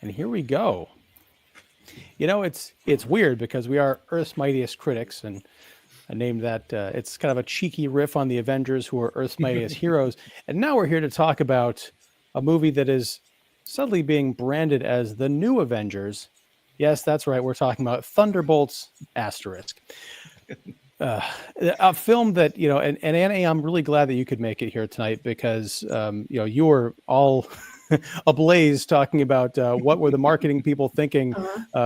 And here we go. You know, it's weird because we are Earth's Mightiest critics, and I named that. It's kind of a cheeky riff on the Avengers, who are Earth's Mightiest heroes. And now we're here to talk about a movie that is subtly being branded as the new Avengers. Yes, that's right. We're talking about Thunderbolts asterisk. A film that, you know, and Annie, I'm really glad that you could make it here tonight because, you know, you were all ablaze talking about what were the marketing people thinking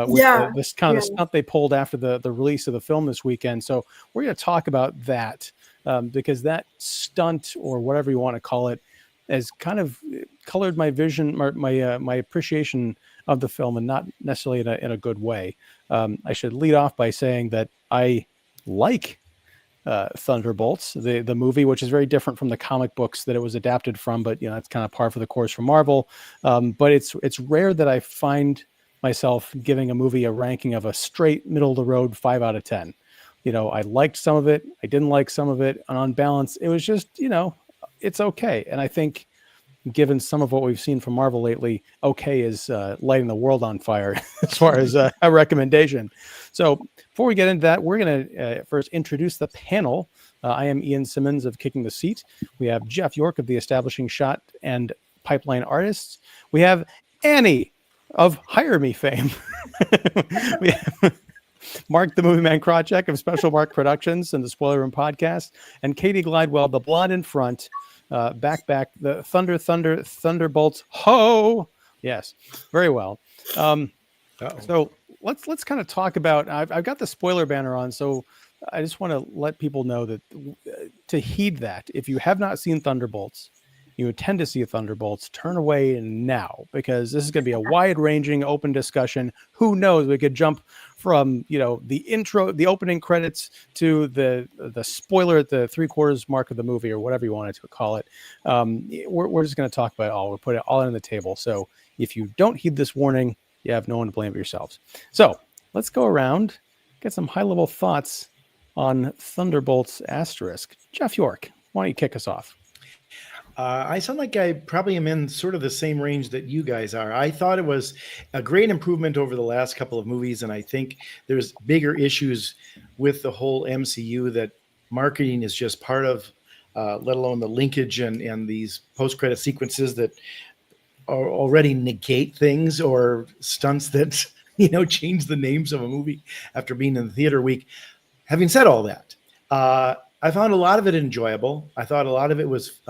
with this kind of the stunt they pulled after the release of the film this weekend. So we're going to talk about that because that stunt, or whatever you want to call it, has kind of colored my vision, my appreciation of the film, and not necessarily in a good way. I should lead off by saying that I like Thunderbolts, the movie, which is very different from the comic books that it was adapted from, but you know, that's kind of par for the course for Marvel. But it's rare that I find myself giving a movie a ranking of a straight middle of the road 5 out of 10. You know, I liked some of it, I didn't like some of it, and on balance, it was just, you know, it's okay. And I think, given some of what we've seen from Marvel lately, okay is lighting the world on fire as far as a recommendation. So before we get into that, we're going to first introduce the panel. I am Ian Simmons of Kicking the Seat. We have Jeff York of the Establishing Shot and Pipeline Artists. We have Annie of Hire Me fame. We have Mark the Movie Man Krawcheck of Special Mark Productions and the Spoiler Room Podcast, and Katie Glidewell, the blonde in front, back, the Thunderbolts. Ho! Yes, very well. So let's kind of talk about. I've got the spoiler banner on, so I just want to let people know that to heed that. If you have not seen Thunderbolts, you intend to see Thunderbolts, turn away now, because this is going to be a wide-ranging, open discussion. Who knows? We could jump from, you know, the intro, the opening credits, to the spoiler at the 3/4 mark of the movie, or whatever you wanted to call it. We're just going to talk about it all. We'll put it all on the table. So if you don't heed this warning, you have no one to blame but yourselves. So let's go around, get some high-level thoughts on Thunderbolts asterisk. Jeff York, why don't you kick us off? I sound like I probably am in sort of the same range that you guys are. I thought it was a great improvement over the last couple of movies, and I think there's bigger issues with the whole MCU that marketing is just part of, let alone the linkage and these post-credit sequences that are already negate things, or stunts that, you know, change the names of a movie after being in the theater week. Having said all that, I found a lot of it enjoyable. I thought a lot of it was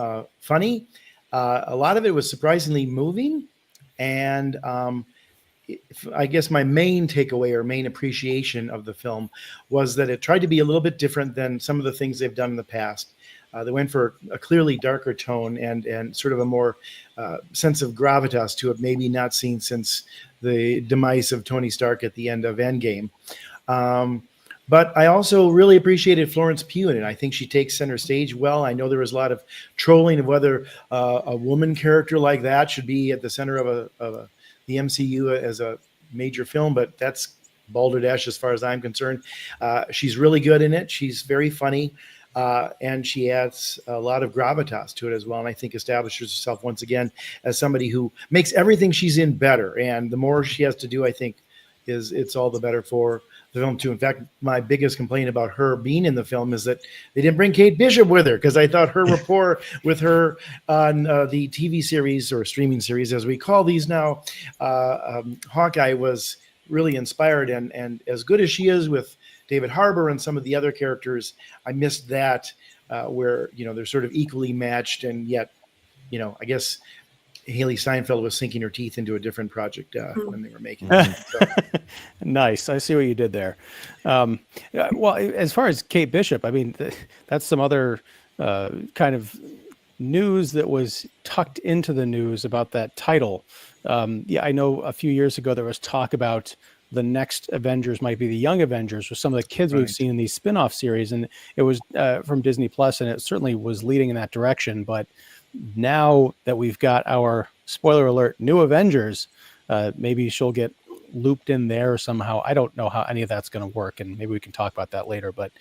funny. A lot of it was surprisingly moving. And I guess my main takeaway or main appreciation of the film was that it tried to be a little bit different than some of the things they've done in the past. They went for a clearly darker tone and sort of a more sense of gravitas to it, maybe not seen since the demise of Tony Stark at the end of Endgame. But I also really appreciated Florence Pugh in it. I think she takes center stage well. I know there was a lot of trolling of whether a woman character like that should be at the center of the MCU as a major film, but that's balderdash as far as I'm concerned. She's really good in it. She's very funny, and she adds a lot of gravitas to it as well, and I think establishes herself once again as somebody who makes everything she's in better. And the more she has to do, I think, it's all the better for the film too. In fact, my biggest complaint about her being in the film is that they didn't bring Kate Bishop with her, because I thought her rapport with her on the TV series, or streaming series as we call these now, Hawkeye, was really inspired. And as good as she is with David Harbour and some of the other characters, I missed that where, you know, they're sort of equally matched, and yet, you know, I guess Haley Steinfeld was sinking her teeth into a different project when they were making it. So. Nice. I see what you did there. Well, as far as Kate Bishop, I mean, that's some other kind of news that was tucked into the news about that title. Yeah, I know a few years ago there was talk about the next Avengers might be the Young Avengers, with some of the kids we've seen in these spin-off series. And it was from Disney Plus, and it certainly was leading in that direction. But now that we've got our, spoiler alert, new Avengers, maybe she'll get looped in there somehow. I don't know how any of that's going to work, and maybe we can talk about that later. But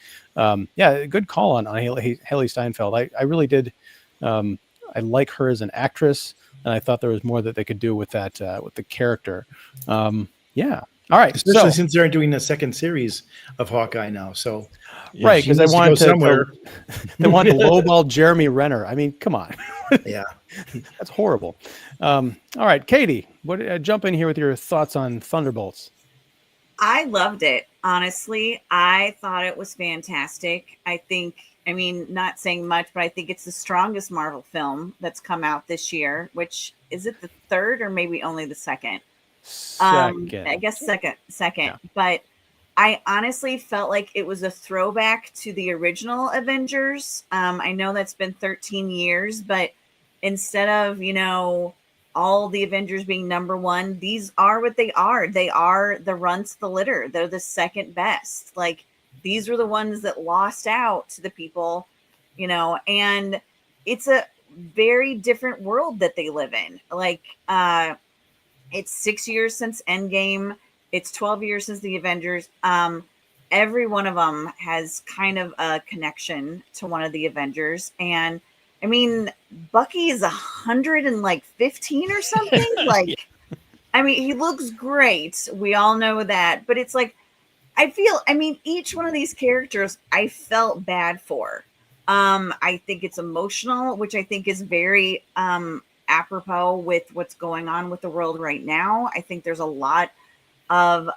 yeah, good call on Haley Steinfeld. I really did. I like her as an actress. and I thought there was more that they could do with that with the character. Yeah. All right. Especially since they're doing a second series of Hawkeye now. So right, because they wanted to somewhere. They want to lowball Jeremy Renner. I mean, come on. Yeah. That's horrible. All right, Katie, jump in here with your thoughts on Thunderbolts. I loved it. Honestly, I thought it was fantastic. I mean, not saying much, but I think it's the strongest Marvel film that's come out this year, which is it the third or maybe only the second? I guess second. Yeah. But I honestly felt like it was a throwback to the original Avengers. I know that's been 13 years, but instead of, all the Avengers being number one, these are what they are. They are the runts the litter. They're the second best. Like, these were the ones that lost out to the people, and it's a very different world that they live in. Like, it's 6 years since Endgame. It's 12 years since the Avengers. Every one of them has kind of a connection to one of the Avengers. And I mean, Bucky is 115 or something. Like, yeah. I mean, he looks great. We all know that. But it's like, each one of these characters I felt bad for. I think it's emotional, which I think is very apropos with what's going on with the world right now. I think there's a lot of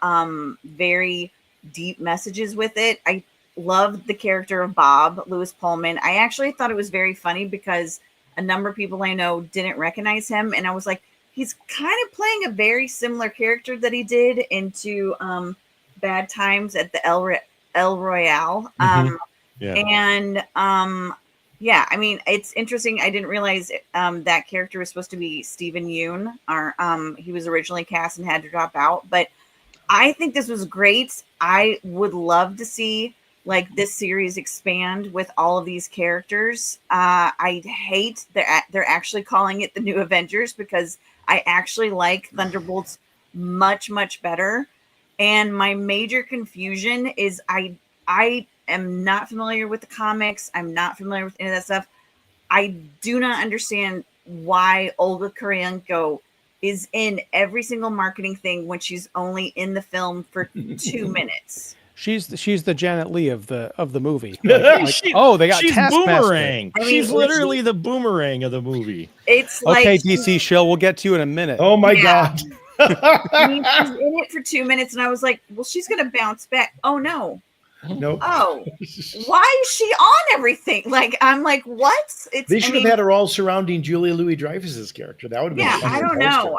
very deep messages with it. I loved the character of Bob, Lewis Pullman. I actually thought it was very funny because a number of people I know didn't recognize him. And I was like, he's kind of playing a very similar character that he did into Bad Times at the El Royale. Yeah, I mean, it's interesting. I didn't realize that character was supposed to be Stephen Yeun, or he was originally cast and had to drop out. But I think this was great. I would love to see this series expand with all of these characters. I hate they're actually calling it the New Avengers because I actually like Thunderbolts much, much better. And my major confusion is I am not familiar with the comics. I'm not familiar with any of that stuff. I do not understand why Olga Kurylenko is in every single marketing thing when she's only in the film for 2 minutes. She's the Janet Leigh of the movie. They got she's Boomerang. I mean, she's literally the Boomerang of the movie. It's okay, DC Shill. We'll get to you in a minute. Oh my God. I mean, she's in it for 2 minutes, and I was like, well, she's gonna bounce back. Oh no. Nope. Oh, why is she on everything? Like, I'm like, what? They should have had her all surrounding Julia Louis-Dreyfus's character. That would have been I don't know.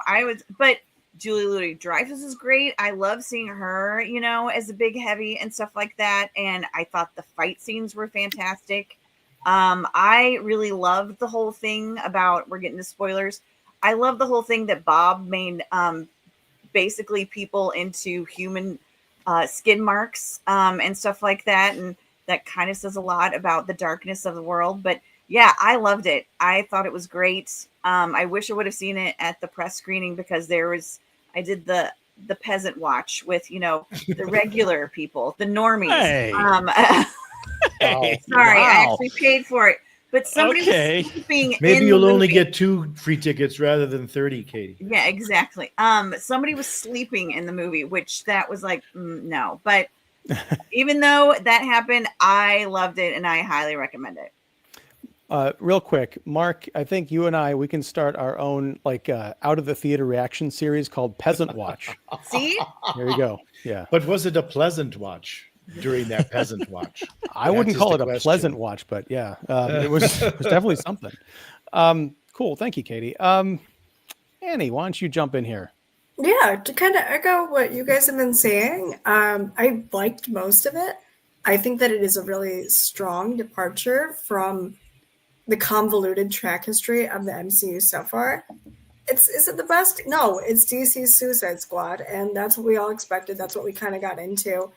But Julia Louis-Dreyfus is great. I love seeing her, as a big heavy and stuff like that. And I thought the fight scenes were fantastic. I really loved the whole thing about, we're getting to spoilers. I love the whole thing that Bob made basically people into human skin marks and stuff like that. And that kind of says a lot about the darkness of the world. But yeah, I loved it. I thought it was great. I wish I would have seen it at the press screening because I did the peasant watch with, the regular people, the normies. Hey. Sorry, I actually paid for it. But somebody was sleeping. Maybe you'll only get 2 free tickets rather than 30, Katie. Yeah, exactly. Somebody was sleeping in the movie, which that was like, no. But even though that happened, I loved it and I highly recommend it. Real quick, Mark, I think you and we can start our own out of the theater reaction series called Peasant Watch. See? There you go. Yeah. But was it a pleasant watch during that peasant watch? I wouldn't call it a pleasant watch, but yeah, it was definitely something. Cool. Thank you, Katie. Annie, why don't you jump in here? Yeah, to kind of echo what you guys have been saying, I liked most of it. I think that it is a really strong departure from the convoluted track history of the MCU so far. Is it the best? No, it's DC's Suicide Squad, and that's what we all expected. That's what we kind of got into.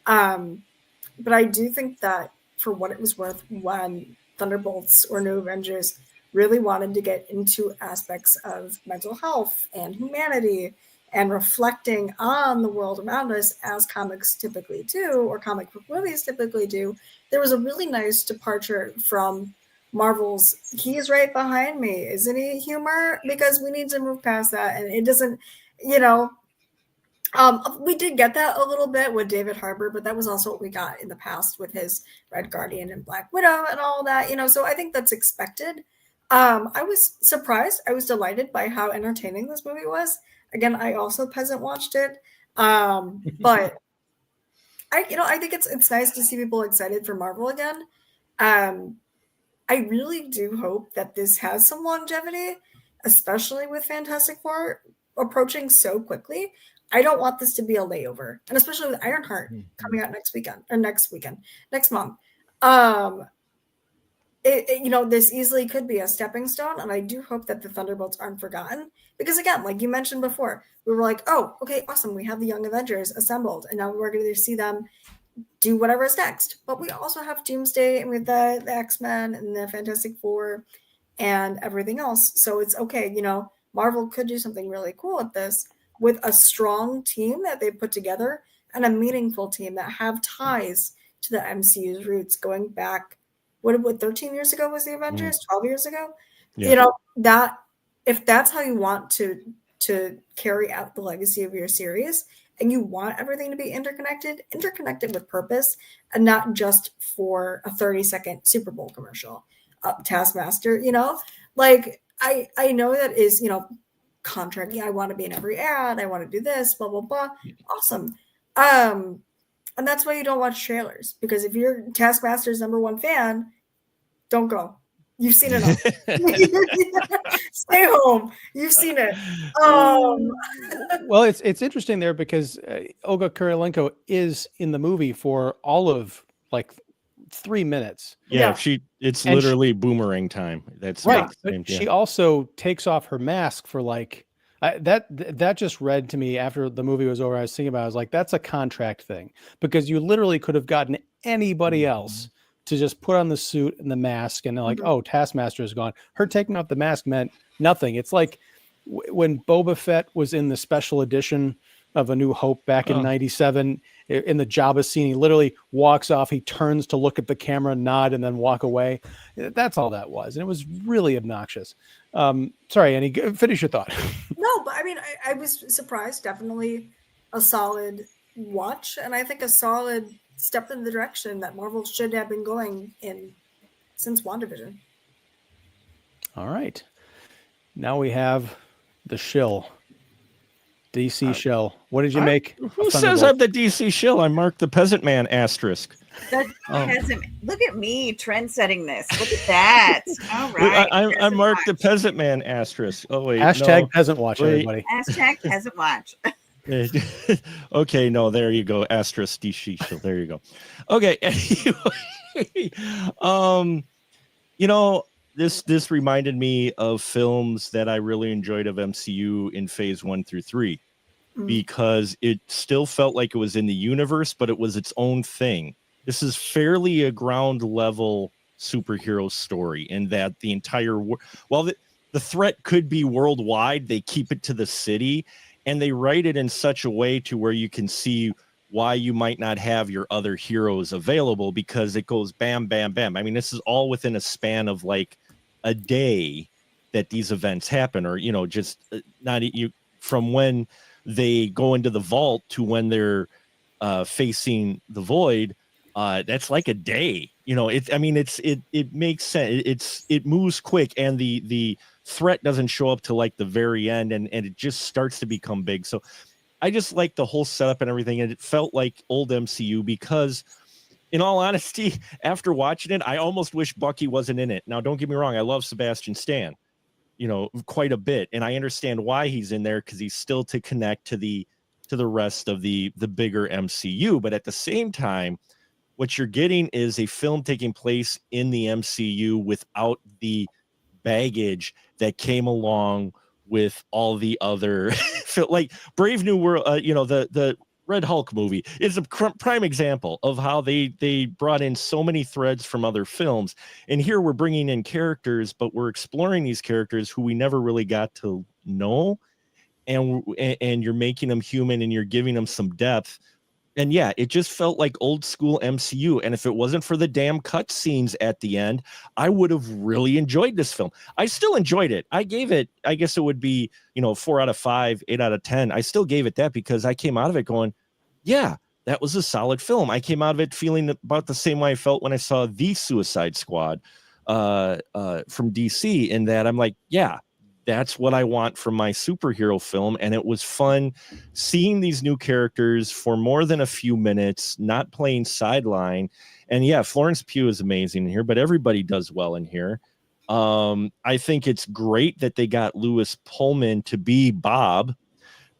But I do think that for what it was worth, when Thunderbolts or New Avengers really wanted to get into aspects of mental health and humanity and reflecting on the world around us as comics typically do, or comic book movies typically do, there was a really nice departure from Marvel's he's right behind me, isn't he? Humor, because we need to move past that, and it doesn't, you know. We did get that a little bit with David Harbour, but that was also what we got in the past with his Red Guardian and Black Widow and all that, you know. So I think that's expected. I was surprised. I was delighted by how entertaining this movie was. Again, I also peasant watched it, but I think it's nice to see people excited for Marvel again. I really do hope that this has some longevity, especially with Fantastic Four approaching so quickly. I don't want this to be a layover, and especially with Ironheart coming out next month. This easily could be a stepping stone, and I do hope that the Thunderbolts aren't forgotten. Because again, like you mentioned before, we were like, oh, okay, awesome, we have the Young Avengers assembled, and now we're going to see them do whatever is next. But we also have Doomsday, and we have the X-Men and the Fantastic Four and everything else. So it's okay, Marvel could do something really cool with this, with a strong team that they put together and a meaningful team that have ties to the MCU's roots going back. What 13 years ago was the Avengers? 12 years ago? Yeah. That if that's how you want to carry out the legacy of your series, and you want everything to be interconnected with purpose, and not just for a 30-second Super Bowl commercial. Taskmaster, like I know that is, contract. Yeah, I want to be in every ad. I want to do this, blah, blah, blah. Awesome. And that's why you don't watch trailers, because if you're Taskmaster's #1 fan, don't go. You've seen it. Stay home. You've seen it. Well, it's interesting there because Olga Kurylenko is in the movie for all of like 3 minutes. Yeah. It's literally boomerang time. That's right. But she also takes off her mask for like that just read to me after the movie was over. I was thinking about it. I was like, that's a contract thing, because you literally could have gotten anybody else to just put on the suit and the mask, and they're like, oh, Taskmaster is gone. Her taking off the mask meant nothing. It's like when Boba Fett was in the special edition of A New Hope back in 97 in the Jabba scene. He literally walks off, he turns to look at the camera, nod, and then walk away. That's all that was. And it was really obnoxious. Sorry, Annie, finish your thought. No, but I mean, I was surprised. Definitely a solid watch, and I think a solid step in the direction that Marvel should have been going in since WandaVision. All right. Now we have the shill. DC shill. What did you make? Who says I'm the DC shill? I marked the peasant man asterisk. Peasant. Look at me trend setting this. Look at that. All right. I marked the peasant man asterisk. Oh wait. Hashtag peasant watch, everybody. Hashtag peasant watch. Okay, no, there you go. Asterisk DC shill. There you go. Okay. Anyway, this reminded me of films that I really enjoyed of MCU in phase 1 through 3, because it still felt like it was in the universe, but it was its own thing. This is fairly a ground level superhero story, in that the entire while the threat could be worldwide, they keep it to the city, and they write it in such a way to where you can see why you might not have your other heroes available, because it goes bam, bam, bam. I mean, this is all within a span of like a day that these events happen, or just not you from when they go into the vault to when they're facing the void. That's like a day. It makes sense. It moves quick, and the threat doesn't show up till like the very end, and it just starts to become big. So I just like the whole setup and everything, and it felt like old MCU, because in all honesty, after watching it, I almost wish Bucky wasn't in it. Now, don't get me wrong. I love Sebastian Stan, quite a bit. And I understand why he's in there, because he's still to connect to the rest of the bigger MCU. But at the same time, what you're getting is a film taking place in the MCU without the baggage that came along with all the other, like Brave New World, the Red Hulk movie is a prime example of how they brought in so many threads from other films. And here we're bringing in characters, but we're exploring these characters who we never really got to know. And you're making them human, and you're giving them some depth. And yeah, it just felt like old school MCU. And if it wasn't for the damn cut scenes at the end, I would have really enjoyed this film. I still enjoyed it. I gave it, I guess it would be, 4 out of 5, 8 out of 10. I still gave it that because I came out of it going, yeah, that was a solid film. I came out of it feeling about the same way I felt when I saw The Suicide Squad from DC, in that I'm like, yeah, that's what I want from my superhero film. And it was fun seeing these new characters for more than a few minutes, not playing sideline. And yeah, Florence Pugh is amazing in here, but everybody does well in here. I think it's great that they got Lewis Pullman to be Bob,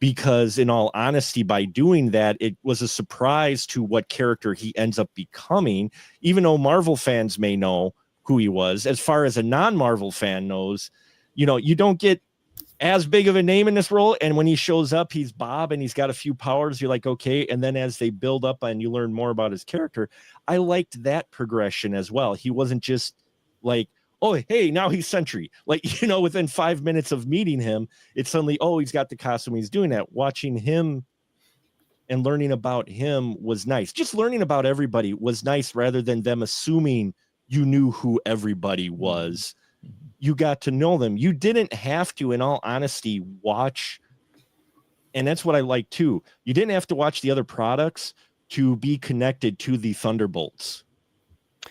because in all honesty, by doing that, it was a surprise to what character he ends up becoming, even though Marvel fans may know who he was. As far as a non-Marvel fan knows, you don't get as big of a name in this role. And when he shows up, he's Bob and he's got a few powers. You're like, okay. And then as they build up and you learn more about his character, I liked that progression as well. He wasn't just like, oh, hey, now he's Sentry. Like, within 5 minutes of meeting him, it's suddenly, oh, he's got the costume. He's doing that. Watching him and learning about him was nice. Just learning about everybody was nice, rather than them assuming you knew who everybody was. You got to know them. You didn't have to, in all honesty, watch. And that's what I like too. You didn't have to watch the other products to be connected to the Thunderbolts,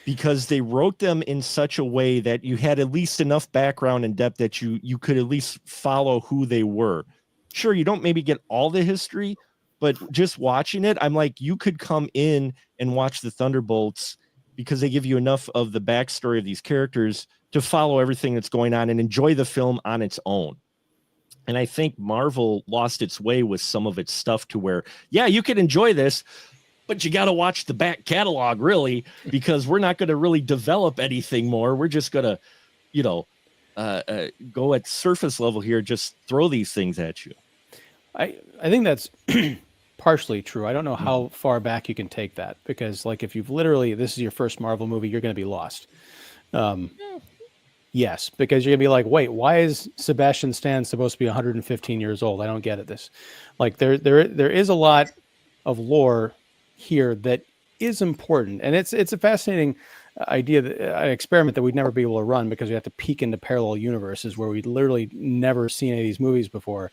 because they wrote them in such a way that you had at least enough background and depth that you could at least follow who they were. Sure, you don't maybe get all the history, but just watching it, I'm like, you could come in and watch the Thunderbolts because they give you enough of the backstory of these characters to follow everything that's going on and enjoy the film on its own. And I think Marvel lost its way with some of its stuff to where, yeah, you could enjoy this, but you got to watch the back catalog, really, because we're not going to really develop anything more. We're just going to, go at surface level here, just throw these things at you. I think that's partially true. I don't know how far back you can take that, because like if you've literally, this is your first Marvel movie, you're going to be lost. Yes, because you're gonna be like, wait, why is Sebastian Stan supposed to be 115 years old? I don't get it. This, like, there is a lot of lore here that is important, and it's a fascinating idea, an experiment that we'd never be able to run, because we have to peek into parallel universes where we'd literally never seen any of these movies before.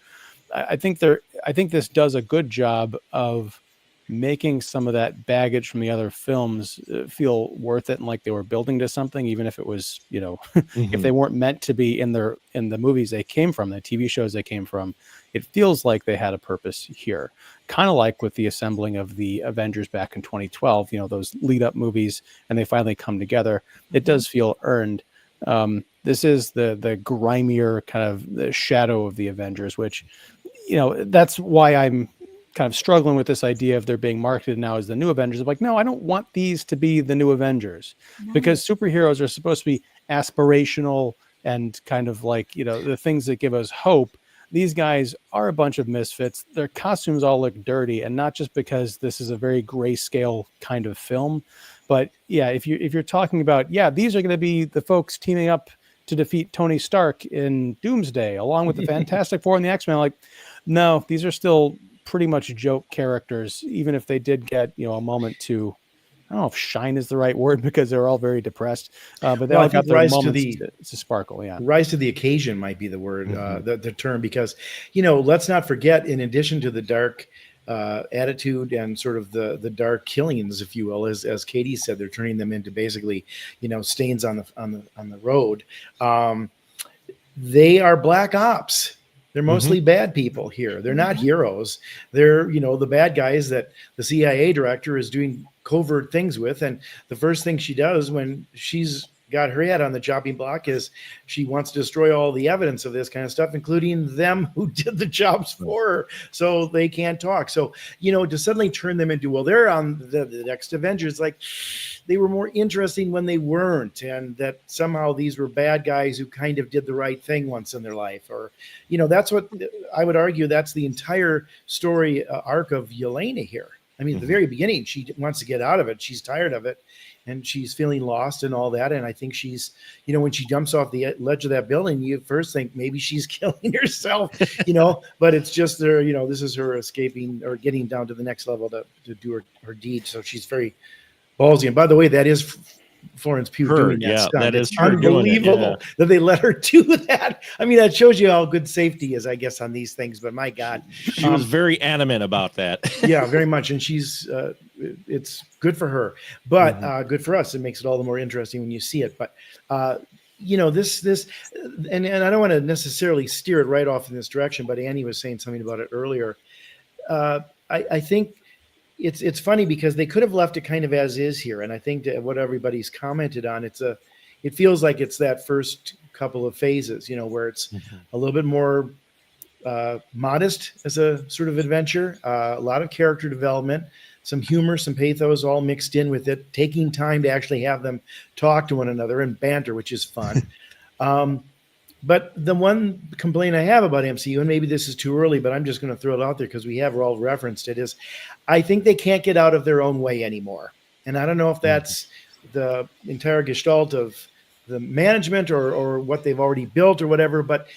I think this does a good job of making some of that baggage from the other films feel worth it, and like they were building to something, even if it was, if they weren't meant to be in the movies they came from, the TV shows they came from. It feels like they had a purpose here, kind of like with the assembling of the Avengers back in 2012, those lead up movies, and they finally come together. It does feel earned. This is the grimier kind of the shadow of the Avengers, which, that's why I'm kind of struggling with this idea of they're being marketed now as the new Avengers. I'm like, no, I don't want these to be the new Avengers, because superheroes are supposed to be aspirational and kind of like, the things that give us hope. These guys are a bunch of misfits. Their costumes all look dirty, and not just because this is a very grayscale kind of film, but yeah, if you're talking about, these are going to be the folks teaming up to defeat Tony Stark in Doomsday, along with the Fantastic Four and the X-Men, like, no, these are still pretty much joke characters, even if they did get, a moment to, I don't know if shine is the right word, because they're all very depressed, but they all got their moments to sparkle. Yeah. Rise to the occasion might be the word, the term, because, let's not forget, in addition to the dark attitude and sort of the dark killings, if you will, as Katie said, they're turning them into basically, stains on the road. They are black ops. They're mostly bad people here. They're not heroes. They're, the bad guys that the CIA director is doing covert things with. And the first thing she does when she's got her head on the chopping block is she wants to destroy all the evidence of this kind of stuff, including them who did the jobs for her, so they can't talk. So, to suddenly turn them into, well, they're on the next Avengers, like they were more interesting when they weren't, and that somehow these were bad guys who kind of did the right thing once in their life, or, that's what I would argue. That's the entire story arc of Yelena here. I mean, at the very beginning, she wants to get out of it. She's tired of it, and she's feeling lost and all that. And I think she's, when she jumps off the ledge of that building, you first think maybe she's killing herself, but it's just there, this is her escaping or getting down to the next level to do her deed. So she's very ballsy. And by the way, that is Florence Pugh doing that stunt. That is unbelievable that they let her do that. I mean, that shows you how good safety is, I guess, on these things. But my God, she was very adamant about that. Yeah, very much. And she's, it's good for her, but good for us. It makes it all the more interesting when you see it. But this, and I don't want to necessarily steer it right off in this direction. But Annie was saying something about it earlier. I think. It's funny because they could have left it kind of as is here, and I think that what everybody's commented on, it feels like it's that first couple of phases, where it's a little bit more modest as a sort of adventure, a lot of character development, some humor, some pathos, all mixed in with it, taking time to actually have them talk to one another and banter, which is fun. But the one complaint I have about MCU, and maybe this is too early, but I'm just going to throw it out there because we have all referenced it, is I think they can't get out of their own way anymore. And I don't know if that's the entire gestalt of the management or what they've already built or whatever, but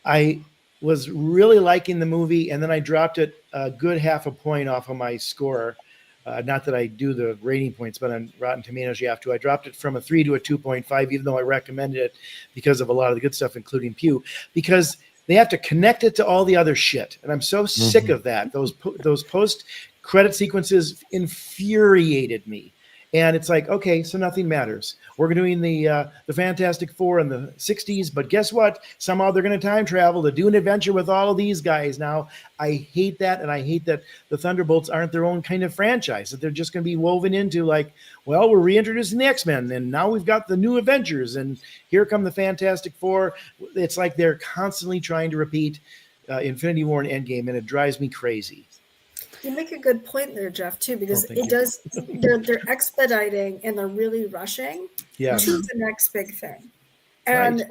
I was really liking the movie, and then I dropped it a good half a point off of my score. Not that I do the rating points, but on Rotten Tomatoes, you have to. I dropped it from a 3 to a 2.5, even though I recommended it because of a lot of the good stuff, including Pew, because they have to connect it to all the other shit. And I'm so sick of that. Those post-credit sequences infuriated me. And it's like, okay, so nothing matters. We're doing the Fantastic Four in the 60s, but guess what? Somehow they're going to time travel to do an adventure with all of these guys. Now, I hate that, and I hate that the Thunderbolts aren't their own kind of franchise, that they're just going to be woven into like, well, we're reintroducing the X-Men, and now we've got the new Avengers, and here come the Fantastic Four. It's like they're constantly trying to repeat Infinity War and Endgame, and it drives me crazy. You make a good point there, Jeff, too, because they're expediting and they're really rushing to the next big thing. And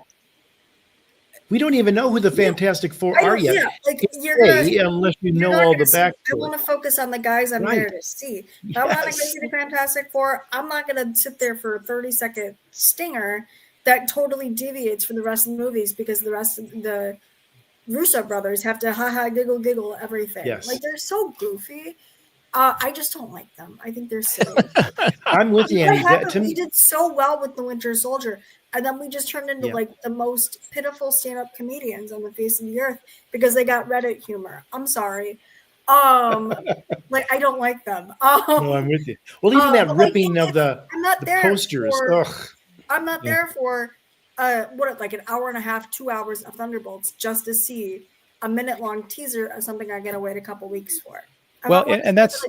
we don't even know who the Fantastic Four are yet. Yeah, like unless you know all the backstory. I want to focus on the guys I'm there to see. If I want to go see the Fantastic Four, I'm not going to sit there for a 30-second stinger that totally deviates from the rest of the movies because the rest of the Russo brothers have to giggle everything. Yes. Like they're so goofy. I just don't like them. I think they're silly. I'm with you, Annie. We did so well with the Winter Soldier, and then we just turned into like the most pitiful stand-up comedians on the face of the earth because they got Reddit humor. I'm sorry. Like I don't like them. No, I'm with you. Well, even that ripping of the posters. I'm not there for like an hour and a half, 2 hours of Thunderbolts just to see a minute-long teaser of something I get to wait a couple weeks for. And that's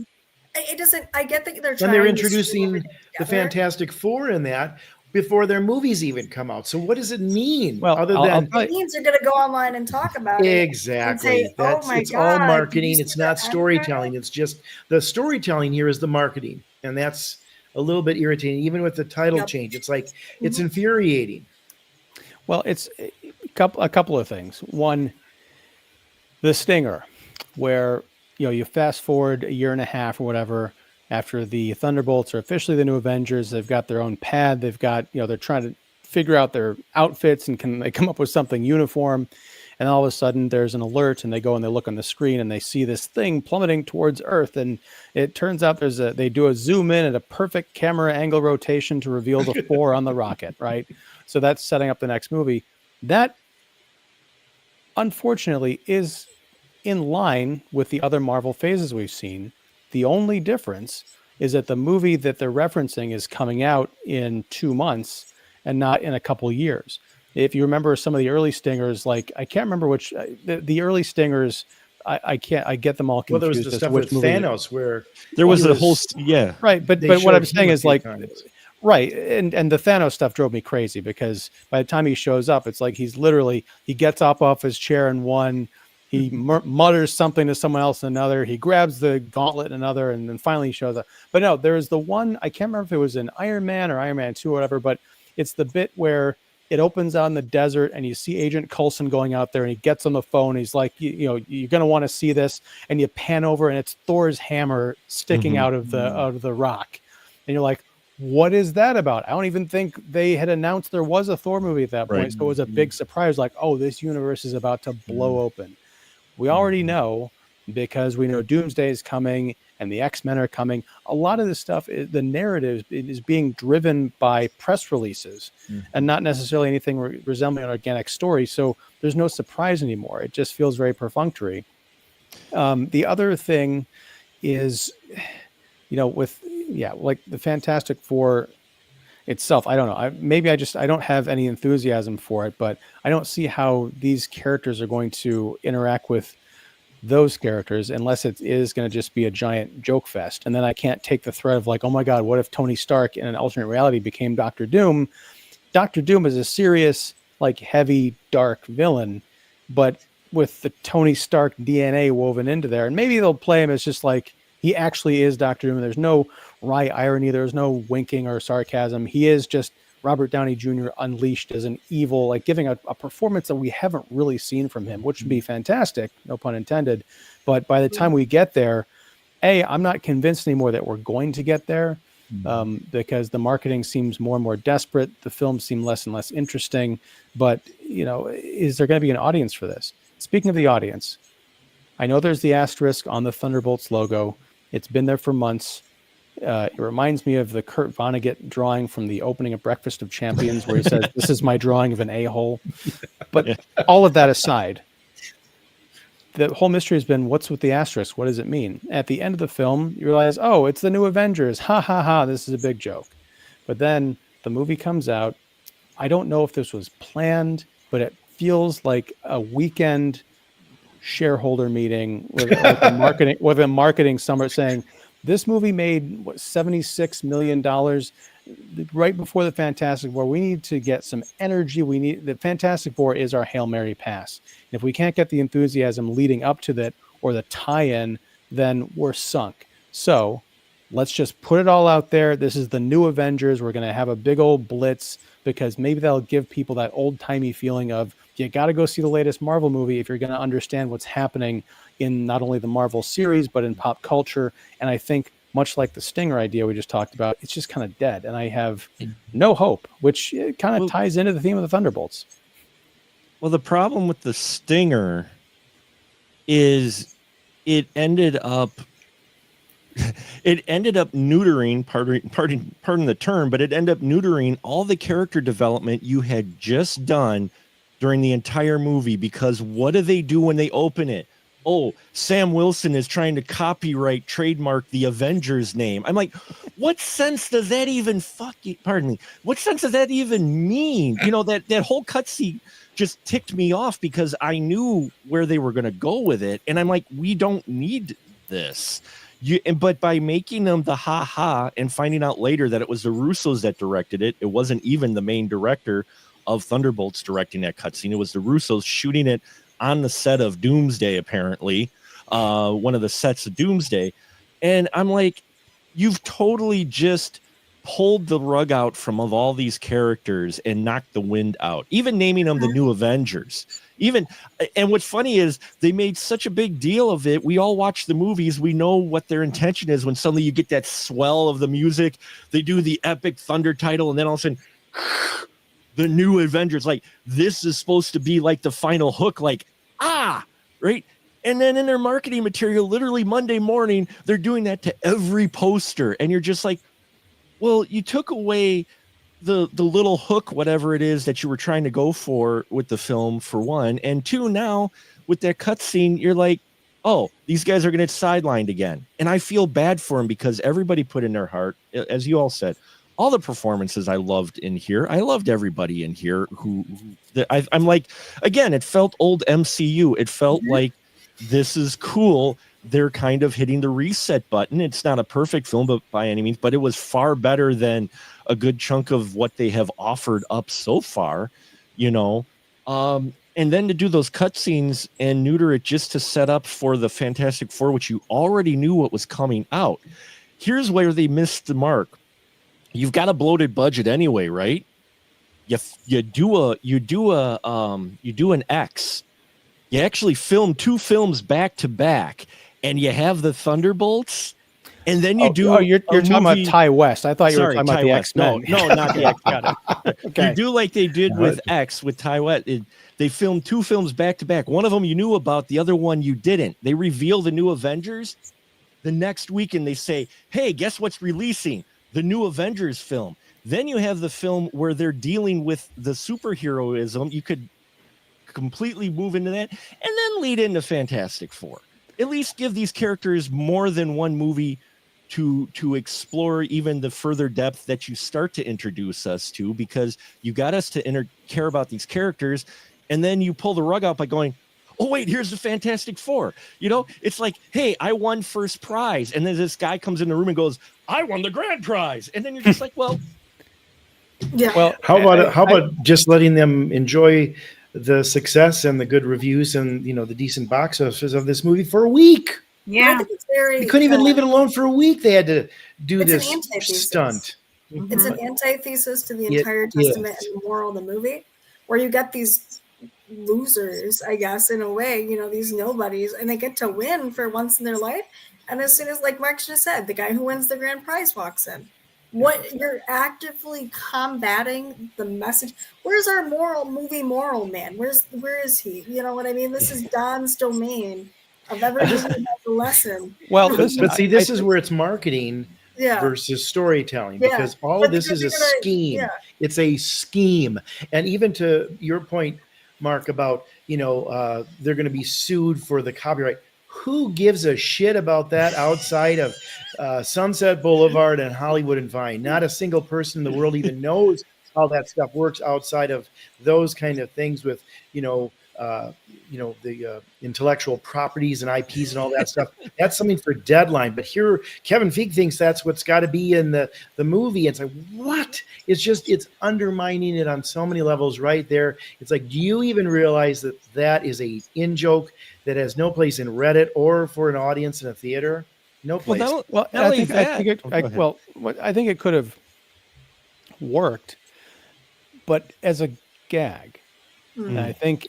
it. Doesn't I get that they're trying? And they're introducing the Fantastic Four in that before their movies even come out. So what does it mean? Well, other than it means they're going to go online and talk about it. Exactly. Say, it's all marketing. It's not storytelling. It's just the storytelling here is the marketing, and that's a little bit irritating. Even with the title change, it's like it's infuriating. Well, it's a couple of things. One, the stinger, where you fast forward a year and a half or whatever after the Thunderbolts are officially the new Avengers. They've got their own pad. They've got they're trying to figure out their outfits and can they come up with something uniform. And all of a sudden there's an alert and they go and they look on the screen and they see this thing plummeting towards Earth. And it turns out they do a zoom in at a perfect camera angle rotation to reveal the four on the rocket, right? So that's setting up the next movie. That, unfortunately, is in line with the other Marvel phases we've seen. The only difference is that the movie that they're referencing is coming out in 2 months and not in a couple years. If you remember some of the early stingers, like I can't remember which the early stingers, I get them all confused. Well, there was the stuff with Thanos where there was a whole right, but what I'm saying is like right, and the Thanos stuff drove me crazy because by the time he shows up, it's like he gets up off his chair in one, he mutters something to someone else in another, he grabs the gauntlet in another, and then finally he shows up. But no, there's the one, I can't remember if it was in Iron Man or Iron Man 2 or whatever, but it's the bit where it opens out in the desert, and you see Agent Coulson going out there, and he gets on the phone. He's like, you know, you're going to want to see this. And you pan over, and it's Thor's hammer sticking out of the rock. And you're like, what is that about? I don't even think they had announced there was a Thor movie at that point. So it was a big surprise. Like, oh, this universe is about to blow open. We already know, because we know Doomsday is coming and the X-Men are coming. A lot of this stuff, the narrative is being driven by press releases and not necessarily anything resembling an organic story. So there's no surprise anymore. It just feels very perfunctory. The other thing is, you know, like the Fantastic Four itself, I don't know. I don't have any enthusiasm for it, but I don't see how these characters are going to interact with those characters unless it is going to just be a giant joke fest. And then I can't take the threat of like, oh my God, what if Tony Stark in an alternate reality became Doctor Doom? Doctor Doom is a serious, like heavy, dark villain, but with the Tony Stark DNA woven into there. And maybe they'll play him as just like, he actually is Doctor Doom. There's no wry irony. There's no winking or sarcasm. He is just Robert Downey Jr. unleashed as an evil, like giving a performance that we haven't really seen from him, which would be fantastic, no pun intended. But by the time we get there, I'm not convinced anymore that we're going to get there, because the marketing seems more and more desperate. The films seem less and less interesting. But, you know, is there going to be an audience for this? Speaking of the audience, I know there's the asterisk on the Thunderbolts logo. It's been there for months. It reminds me of the Kurt Vonnegut drawing from the opening of Breakfast of Champions, where he says, "This is my drawing of an a-hole." But all of that aside, the whole mystery has been, what's with the asterisk? What does it mean? At the end of the film, you realize, oh, it's the new Avengers. Ha, ha, ha. This is a big joke. But then the movie comes out. I don't know if this was planned, but it feels like a weekend shareholder meeting with a marketing summit saying, this movie made $76 million right before the Fantastic Four. We need to get some energy. The Fantastic Four is our Hail Mary pass. And if we can't get the enthusiasm leading up to that or the tie-in, then we're sunk. So let's just put it all out there. This is the new Avengers. We're going to have a big old blitz, because maybe that'll give people that old-timey feeling of, you got to go see the latest Marvel movie if you're going to understand what's happening in not only the Marvel series, but in pop culture. And I think, much like the Stinger idea we just talked about, it's just kind of dead. And I have no hope, which kind of ties into the theme of the Thunderbolts. Well, the problem with the Stinger is it ended up neutering, pardon the term, but it ended up neutering all the character development you had just done during the entire movie. Because what do they do when they open it? Oh, Sam Wilson is trying to copyright, trademark the Avengers name. I'm like, what sense does that even what sense does that even mean? You know, that whole cutscene just ticked me off, because I knew where they were going to go with it. And I'm like, we don't need this. But by making them the ha-ha and finding out later that it was the Russos that directed it, it wasn't even the main director of Thunderbolts directing that cutscene. It was the Russos shooting it on the set of Doomsday, apparently, one of the sets of Doomsday. And I'm like, you've totally just pulled the rug out from of all these characters and knocked the wind out, even naming them the new Avengers. And what's funny is they made such a big deal of it. We all watch the movies. We know what their intention is. When suddenly you get that swell of the music, they do the epic thunder title, and then all of a sudden, the new Avengers, like, this is supposed to be like the final hook, like, right? And then in their marketing material, literally Monday morning, they're doing that to every poster. And you're just like, well, you took away the little hook, whatever it is that you were trying to go for with the film, for one. And two, now with that cutscene, you're like, oh, these guys are going to get sidelined again. And I feel bad for them, because everybody put in their heart, as you all said, all the performances I loved in here. I loved everybody in here I'm like, again, it felt old MCU. It felt like, this is cool. They're kind of hitting the reset button. It's not a perfect film, but by any means, but it was far better than a good chunk of what they have offered up so far, you know? And then to do those cutscenes and neuter it just to set up for the Fantastic Four, which you already knew what was coming out. Here's where they missed the mark. You've got a bloated budget anyway, right? you do an X. You actually film 2 films back to back, and you have the Thunderbolts, and then you do. You're talking about Ty West. I thought you were talking about the X-Men. No, not the X. Got it. Okay. You do like they did with X with Ty West. They filmed 2 films back to back. One of them you knew about, the other one you didn't. They reveal the new Avengers the next week, and they say, "Hey, guess what's releasing? The new Avengers film." Then you have the film where they're dealing with the superheroism. You could completely move into that and then lead into Fantastic Four. At least give these characters more than one movie to explore even the further depth that you start to introduce us to, because you got us to care about these characters, and then you pull the rug out by going, oh wait, here's the Fantastic Four. You know, it's like, hey, I won first prize, and then this guy comes in the room and goes, I won the grand prize, and then you're just like, well, yeah. Well, how about just letting them enjoy the success and the good reviews and the decent box office of this movie for a week? Yeah, they couldn't even leave it alone for a week. They had to do this stunt. It's an antithesis to the entire testament and moral of the movie, where you get these losers, I guess, in a way, these nobodies, and they get to win for once in their life. And as soon as, like Mark just said, the guy who wins the grand prize walks in. What you're actively combating the message. Where's our movie moral man? Where is he? You know what I mean? This is Don's domain of everything has a lesson. Well, but see, this is where it's marketing versus storytelling, because all of this is a scheme. Yeah. It's a scheme. And even to your point, Mark, about they're going to be sued for the copyright. Who gives a shit about that outside of Sunset Boulevard and Hollywood and Vine? Not a single person in the world even knows how that stuff works outside of those kind of things with the intellectual properties and IPs and all that stuff. That's something for Deadline. But here, Kevin Feige thinks that's what's got to be in the movie. It's like, what? It's undermining it on so many levels right there. It's like, do you even realize that is a in-joke that has no place in Reddit or for an audience in a theater? No place. I think it could have worked, but as a gag, and I think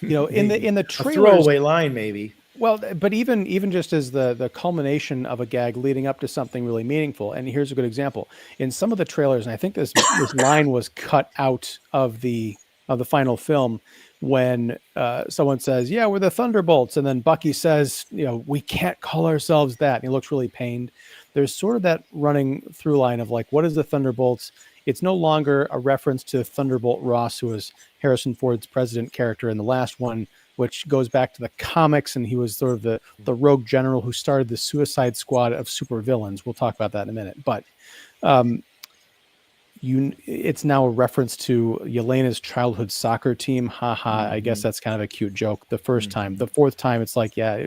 in the trailers, a throwaway line maybe. Well, but even just as the culmination of a gag leading up to something really meaningful. And here's a good example. In some of the trailers, and I think this line was cut out of the final film, when someone says, yeah, we're the Thunderbolts. And then Bucky says, we can't call ourselves that. And he looks really pained. There's sort of that running through line of like, what is the Thunderbolts? It's no longer a reference to Thunderbolt Ross, who was Harrison Ford's president character in the last one, which goes back to the comics. And he was sort of the rogue general who started the Suicide Squad of supervillains. We'll talk about that in a minute. But it's now a reference to Yelena's childhood soccer team. I guess that's kind of a cute joke the first time. The fourth time, it's like, I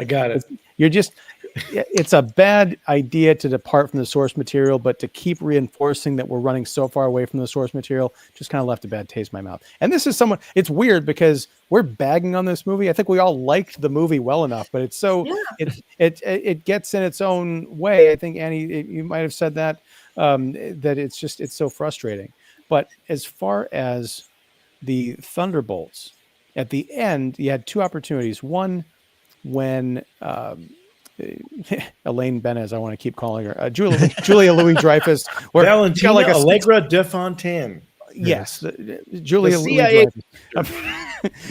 got it. It's a bad idea to depart from the source material, but to keep reinforcing that we're running so far away from the source material just kind of left a bad taste in my mouth. And this is it's weird because we're bagging on this movie. I think we all liked the movie well enough, but it's so, it gets in its own way. I think, Annie, you might have said that. That it's so frustrating. But as far as the Thunderbolts, at the end, you had 2 opportunities. One, when Elaine Benez, I want to keep calling her, Julia Louis-Dreyfus, or Valentina Allegra de Fontaine. Yes, Julia Louis-Dreyfus.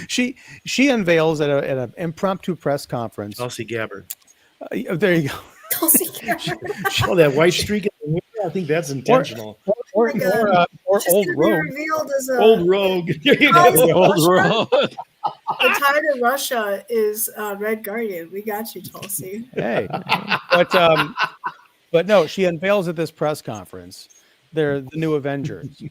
She unveils at an impromptu press conference. Tulsi Gabbard. There you go. Tulsi Gabbard. That white streak. I think that's intentional. Or Old Rogue. Old Rogue. Old Rogue. The tide of Russia is Red Guardian. We got you, Tulsi. Hey, but no, she unveils at this press conference they're the new Avengers,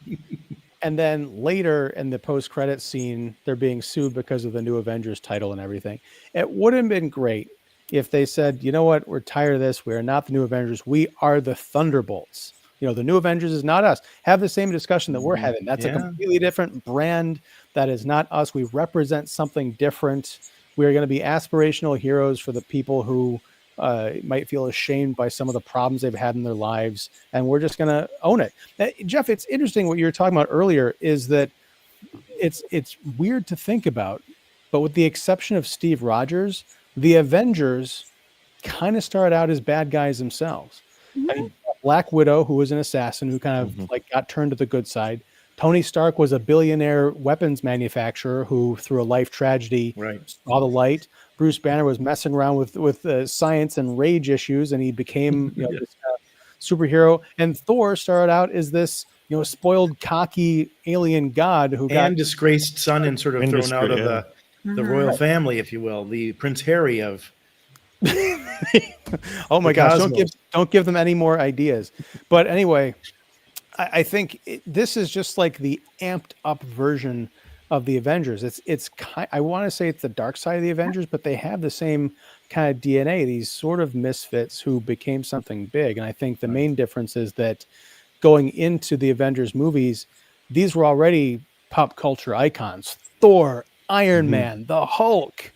and then later in the post-credit scene, they're being sued because of the new Avengers title and everything. It would have been great if they said, you know what, we're tired of this. We are not the new Avengers. We are the Thunderbolts. The new Avengers is not us. Have the same discussion that we're having. That's a completely different brand. That is not us. We represent something different. We are going to be aspirational heroes for the people who might feel ashamed by some of the problems they've had in their lives, and we're just going to own it. Jeff, it's interesting what you were talking about earlier is that it's weird to think about, but with the exception of Steve Rogers, the Avengers kind of started out as bad guys themselves. I mean, Black Widow, who was an assassin who kind of like got turned to the good side. Tony Stark was a billionaire weapons manufacturer who, through a life tragedy, saw the light. Bruce Banner was messing around with science and rage issues, and he became this superhero. And Thor started out as this spoiled, cocky alien god who got disgraced son and sort of thrown out of the royal family, if you will, the Prince Harry of. Oh my gosh! Don't give them any more ideas. But anyway, I think this is just like the amped up version of the Avengers. I want to say it's the dark side of the Avengers, but they have the same kind of DNA. These sort of misfits who became something big. And I think the main difference is that going into the Avengers movies, these were already pop culture icons: Thor, Iron Man, the Hulk.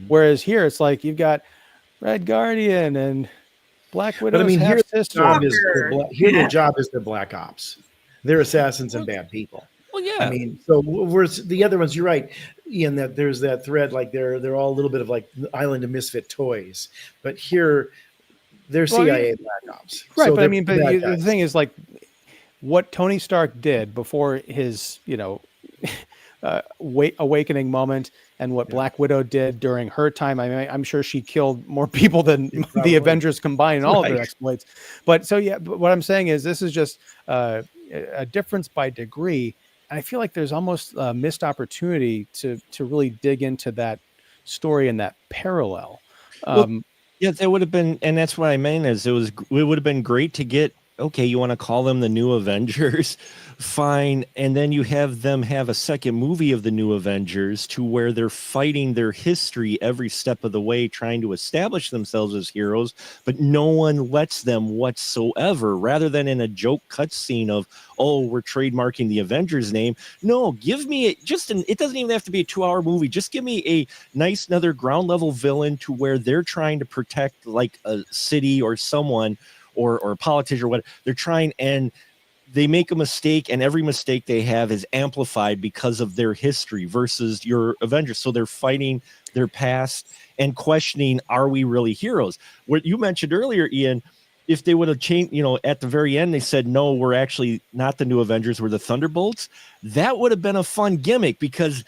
Whereas here it's like you've got Red Guardian and Black Widow's half-sister. Their job is the Black Ops. They're assassins and bad people. Well, yeah. I mean, so the other ones, you're right, Ian, that there's that thread, like they're all a little bit of like the Island of Misfit Toys. But here, they're CIA Black Ops. Right, so but I mean, the thing is, like, what Tony Stark did before his, awakening moment, and what Black Widow did during her time. I mean, I'm sure she killed more people than the Avengers combined in all of their exploits. But what I'm saying is this is just a difference by degree. And I feel like there's almost a missed opportunity to really dig into that story and that parallel. Yeah, that would have been, and that's what I mean is it would have been great to get, okay, you want to call them the new Avengers, fine. And then you have them have a second movie of the new Avengers to where they're fighting their history every step of the way, trying to establish themselves as heroes, but no one lets them whatsoever, rather than in a joke cutscene of, oh, we're trademarking the Avengers name. No, give me it doesn't even have to be a 2-hour movie. Just give me a nice, another ground level villain to where they're trying to protect like a city or someone or a politician or what. They're trying, and they make a mistake, and every mistake they have is amplified because of their history versus your Avengers. So they're fighting their past and questioning, are we really heroes? What you mentioned earlier, Ian, if they would have changed, at the very end, they said, no, we're actually not the new Avengers, we're the Thunderbolts. That would have been a fun gimmick, because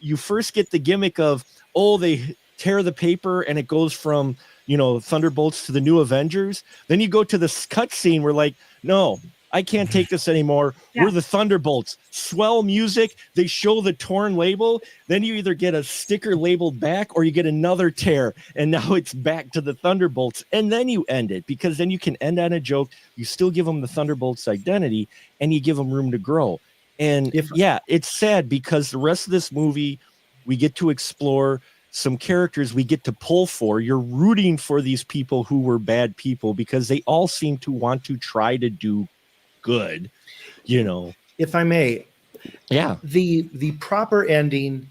you first get the gimmick of, oh, they tear the paper and it goes from, Thunderbolts to the new Avengers. Then you go to this cutscene where like, no, I can't take this anymore. Yeah. We're the Thunderbolts. Swell music. They show the torn label. Then you either get a sticker labeled back or you get another tear. And now it's back to the Thunderbolts. And then you end it, because then you can end on a joke. You still give them the Thunderbolts identity and you give them room to grow. And it's sad, because the rest of this movie, we get to explore some characters we get to pull for. You're rooting for these people who were bad people because they all seem to want to try to do good, If I may, the proper ending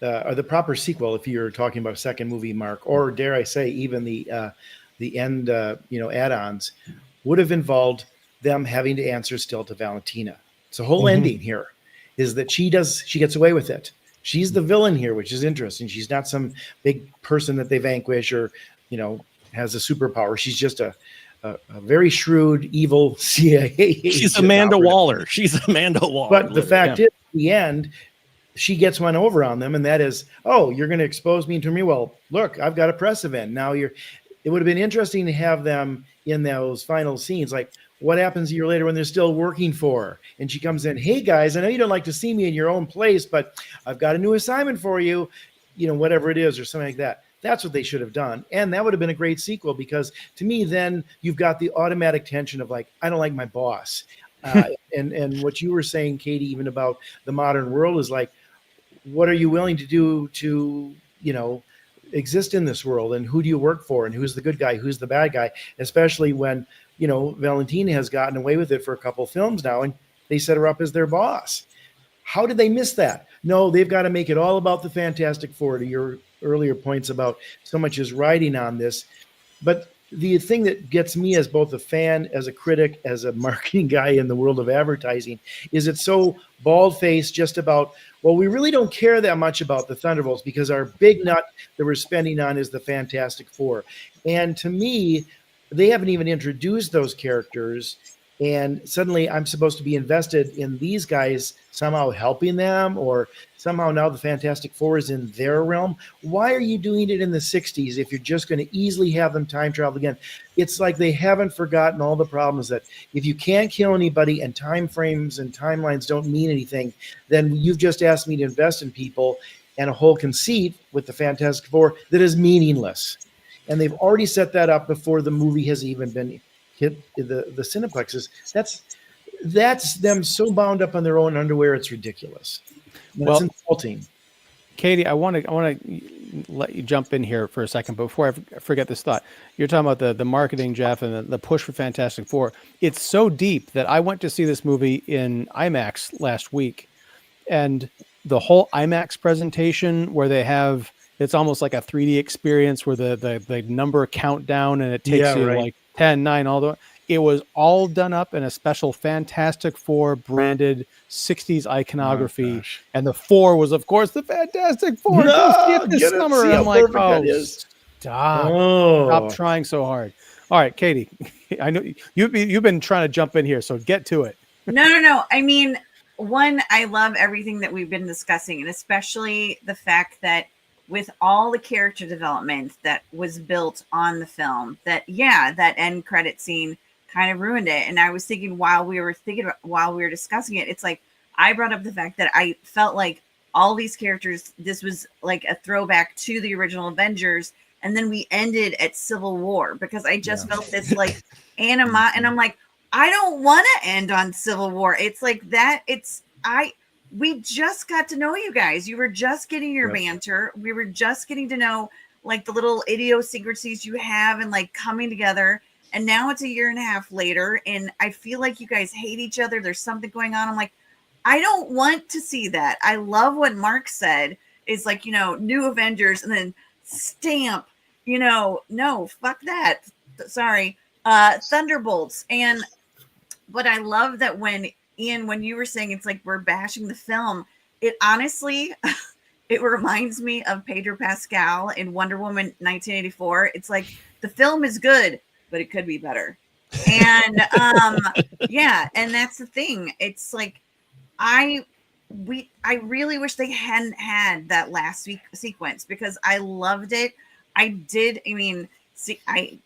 or the proper sequel, if you're talking about a second movie, Mark, or dare I say even the end add-ons, would have involved them having to answer still to Valentina. So the whole ending here is that she gets away with it. She's the villain here, which is interesting. She's not some big person that they vanquish or has a superpower. She's just a very shrewd, evil CIA. She's Amanda Waller. But the fact is, at the end, she gets one over on them, and that is, oh, you're going to expose me to me? Well, look, I've got a press event. Now it would have been interesting to have them in those final scenes. Like, what happens a year later when they're still working for her? And she comes in, hey, guys, I know you don't like to see me in your own place, but I've got a new assignment for you, whatever it is, or something like that. That's what they should have done. And that would have been a great sequel, because to me, then you've got the automatic tension of like, I don't like my boss. And what you were saying, Katie, even about the modern world is like, what are you willing to do to, exist in this world? And who do you work for? And who's the good guy? Who's the bad guy? Especially when, Valentina has gotten away with it for a couple of films now, and they set her up as their boss. How did they miss that? No, they've got to make it all about the Fantastic Four, to your earlier points about so much is riding on this. But the thing that gets me as both a fan, as a critic, as a marketing guy in the world of advertising, is it's so bald-faced just about, well, we really don't care that much about the Thunderbolts because our big nut that we're spending on is the Fantastic Four. And to me, they haven't even introduced those characters. And suddenly I'm supposed to be invested in these guys somehow helping them, or somehow now the Fantastic Four is in their realm. Why are you doing it in the 60s if you're just going to easily have them time travel again? It's like they haven't forgotten all the problems that if you can't kill anybody and time frames and timelines don't mean anything, then you've just asked me to invest in people and a whole conceit with the Fantastic Four that is meaningless. And they've already set that up before the movie has even been hit the cineplexes. That's them so bound up on their own underwear, it's ridiculous. Well, it's insulting. Katie, I want to let you jump in here for a second, but before I forget this thought, you're talking about the marketing, Jeff, and the push for Fantastic Four. It's so deep that I went to see this movie in IMAX last week, and the whole IMAX presentation where they have, it's almost like a 3D experience where the number countdown and it takes you like 10, 9, all the way. It was all done up in a special Fantastic Four branded 60s iconography. Oh, and the 4 was, of course, the Fantastic Four. No, this summer. I'm like, oh, stop trying so hard. All right, Katie, I know you've been trying to jump in here, so get to it. No. I mean, one, I love everything that we've been discussing, and especially the fact that with all the character development that was built on the film, that end credit scene kind of ruined it. And I was thinking while we were discussing it, it's like I brought up the fact that I felt like all these characters, this was like a throwback to the original Avengers, and then we ended at Civil War because I just felt this like anima, and I'm like, I don't want to end on Civil War. It's like that. We just got to know you guys. You were just getting your banter. We were just getting to know like the little idiosyncrasies you have and like coming together. And now it's a year and a half later, and I feel like you guys hate each other. There's something going on. I'm like, I don't want to see that. I love what Mark said is like, new Avengers and then stamp, no, fuck that. Sorry. Thunderbolts. But I love that when Ian, when you were saying it's like we're bashing the film, it honestly, it reminds me of Pedro Pascal in Wonder Woman 1984. It's like the film is good, but it could be better. And and that's the thing. It's like I really wish they hadn't had that last week sequence because I loved it. I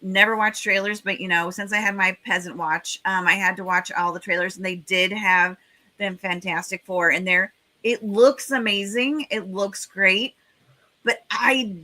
never watched trailers, but since I had my peasant watch, I had to watch all the trailers, and they did have them Fantastic Four in there. It looks amazing. It looks great, but I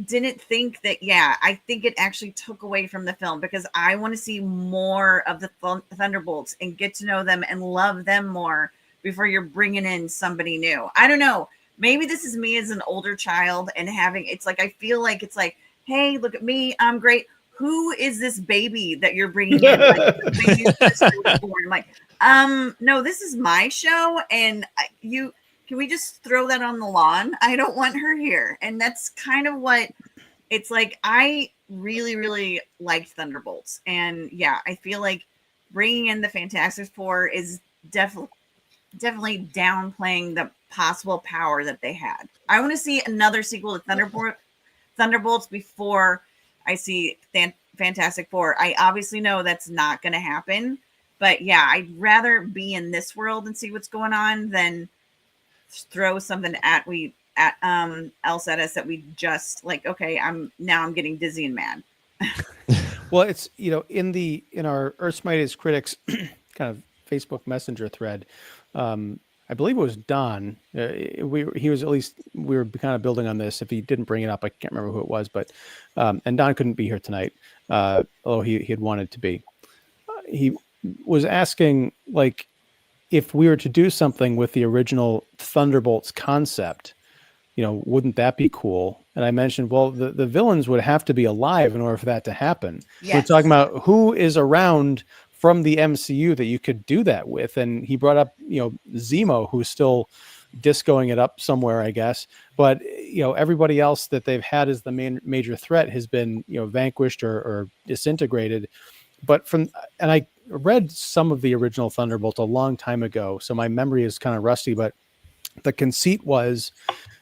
didn't think that. I think it actually took away from the film because I want to see more of the Thunderbolts and get to know them and love them more before you're bringing in somebody new. I don't know. Maybe this is me as an older child and it's like I feel like it's like, hey, look at me. I'm great. Who is this baby that you're bringing in? Like, the baby was born. I'm like, no, this is my show. And can we just throw that on the lawn? I don't want her here. And that's kind of what it's like. I really, really liked Thunderbolts. And I feel like bringing in the Fantastic Four is definitely downplaying the possible power that they had. I want to see another sequel to Thunderbolts before I see Fantastic Four. I obviously know that's not going to happen, but I'd rather be in this world and see what's going on than throw something else at us that we just like. Okay, I'm getting dizzy and mad. Well, it's in our Earth's Mightiest Critics kind of Facebook Messenger thread. I believe it was Don. He was, at least we were kind of building on this. If he didn't bring it up, I can't remember who it was, but and Don couldn't be here tonight, although he had wanted to be. He was asking like if we were to do something with the original Thunderbolts concept, wouldn't that be cool? And I mentioned, well, the villains would have to be alive in order for that to happen. Yes. We're talking about who is around from the MCU that you could do that with. And he brought up, Zemo, who's still discoing it up somewhere, I guess. But, everybody else that they've had as the major threat has been, vanquished or disintegrated. But I read some of the original Thunderbolts a long time ago, so my memory is kind of rusty, but the conceit was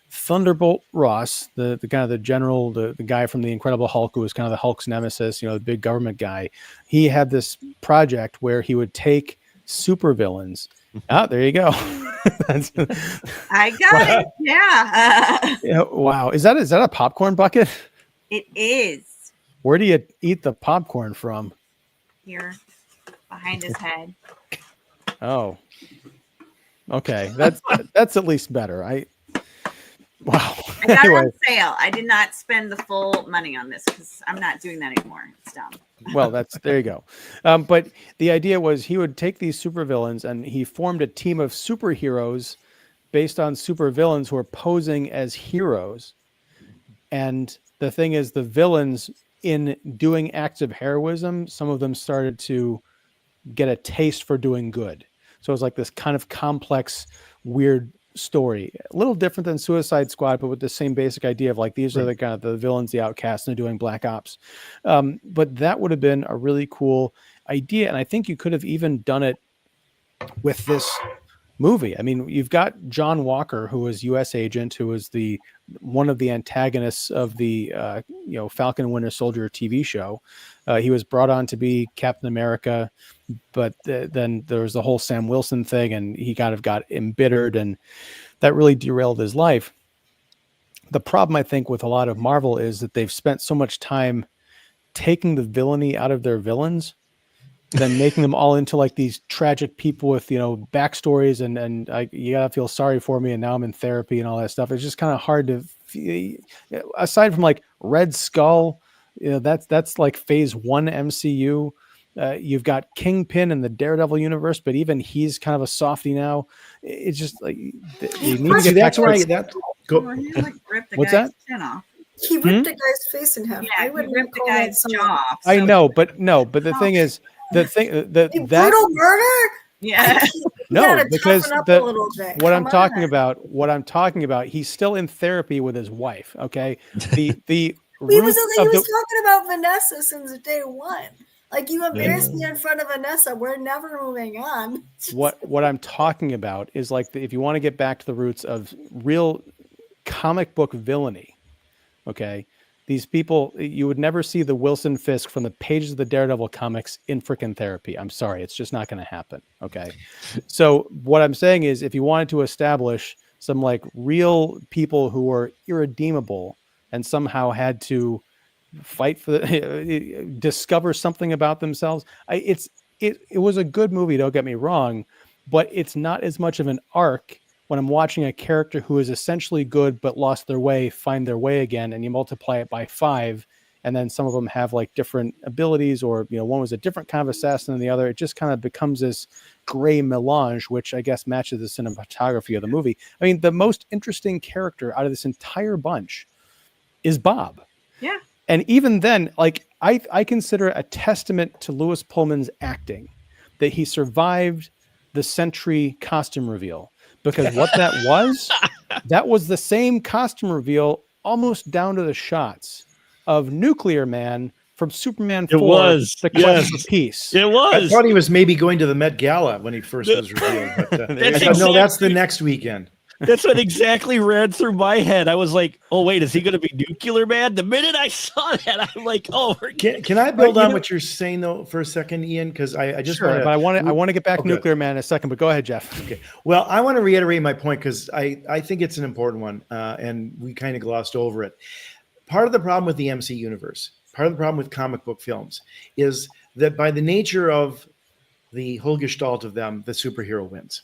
Thunderbolt Ross, the kind of the general, the guy from the Incredible Hulk, who was kind of the Hulk's nemesis, the big government guy. He had this project where he would take supervillains. There you go. I got it. Yeah. Wow. Is that a popcorn bucket? It is. Where do you eat the popcorn from? Here, behind his head. Oh. Okay. That's at least better. Wow. I got it on sale. I did not spend the full money on this because I'm not doing that anymore. It's dumb. Well, there you go. But the idea was he would take these supervillains and he formed a team of superheroes based on supervillains who are posing as heroes. And the thing is, the villains, in doing acts of heroism, some of them started to get a taste for doing good. So it was like this kind of complex, weird story, a little different than Suicide Squad, but with the same basic idea of like, these are the kind of the villains, the outcasts, and they're doing black ops. But that would have been a really cool idea. And I think you could have even done it with this movie. I mean, you've got John Walker, who was U.S. agent, who was one of the antagonists of the Falcon Winter Soldier TV show. He was brought on to be Captain America, but then there was the whole Sam Wilson thing, and he kind of got embittered, and that really derailed his life. The problem, I think, with a lot of Marvel is that they've spent so much time taking the villainy out of their villains, then making them all into like these tragic people with, backstories and you gotta feel sorry for me. And now I'm in therapy and all that stuff. It's just kind of hard to, aside from like Red Skull, that's like phase 1 MCU. You've got Kingpin in the Daredevil universe, but even he's kind of a softie now. It's just like, you need to get back to He like ripped the What's guy's that? chin off. He ripped the guy's face in half. Yeah, I he wouldn't ripped the call that guy's some- jaw off. I know, but the thing is, that brutal murder. Yeah. no, because what I'm talking on. about, he's still in therapy with his wife. Okay, the He was talking about Vanessa since day one. Like, you embarrassed me in front of Vanessa. We're never moving on. What I'm talking about is like if you want to get back to the roots of real comic book villainy, okay. These people, you would never see the Wilson Fisk from the pages of the Daredevil comics in frickin' therapy. I'm sorry. It's just not going to happen. Okay. So what I'm saying is, if you wanted to establish some like real people who were irredeemable and somehow had to fight for discover something about themselves, it was a good movie. Don't get me wrong, but it's not as much of an arc when I'm watching a character who is essentially good but lost their way, find their way again, and you multiply it by 5, and then some of them have like different abilities, or one was a different kind of assassin than the other. It just kind of becomes this gray melange, which I guess matches the cinematography of the movie. I mean, the most interesting character out of this entire bunch is Bob. Yeah. And even then, like I consider it a testament to Lewis Pullman's acting that he survived the Sentry costume reveal. Because what that was the same costume reveal almost down to the shots of Nuclear Man from Superman 4, The Quest for Peace. It was. I thought he was maybe going to the Met Gala when he first was revealed. But, no, that's the next weekend. That's what exactly ran through my head. I was like, oh, wait, is he going to be Nuclear Man? The minute I saw that, I'm like, oh. Can I build on what you're saying, though, for a second, Ian? Because I just but I want to get back to Nuclear Man in a second, but go ahead, Jeff. Okay. Well, I want to reiterate my point because I think it's an important one, and we kind of glossed over it. Part of the problem with the MC universe, part of the problem with comic book films, is that by the nature of the whole gestalt of them, the superhero wins.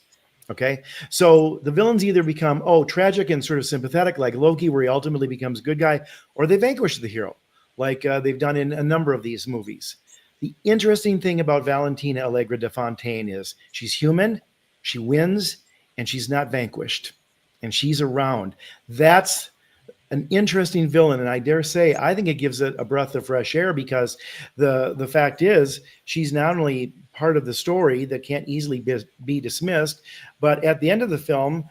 Okay, so the villains either become tragic and sort of sympathetic, like Loki, where he ultimately becomes a good guy, or they vanquish the hero, like they've done in a number of these movies. The interesting thing about Valentina Allegra de Fontaine is she's human, she wins, and she's not vanquished, and she's around. That's an interesting villain, and I dare say I think it gives it a breath of fresh air, because the fact is she's not only part of the story that can't easily be dismissed, but at the end of the film,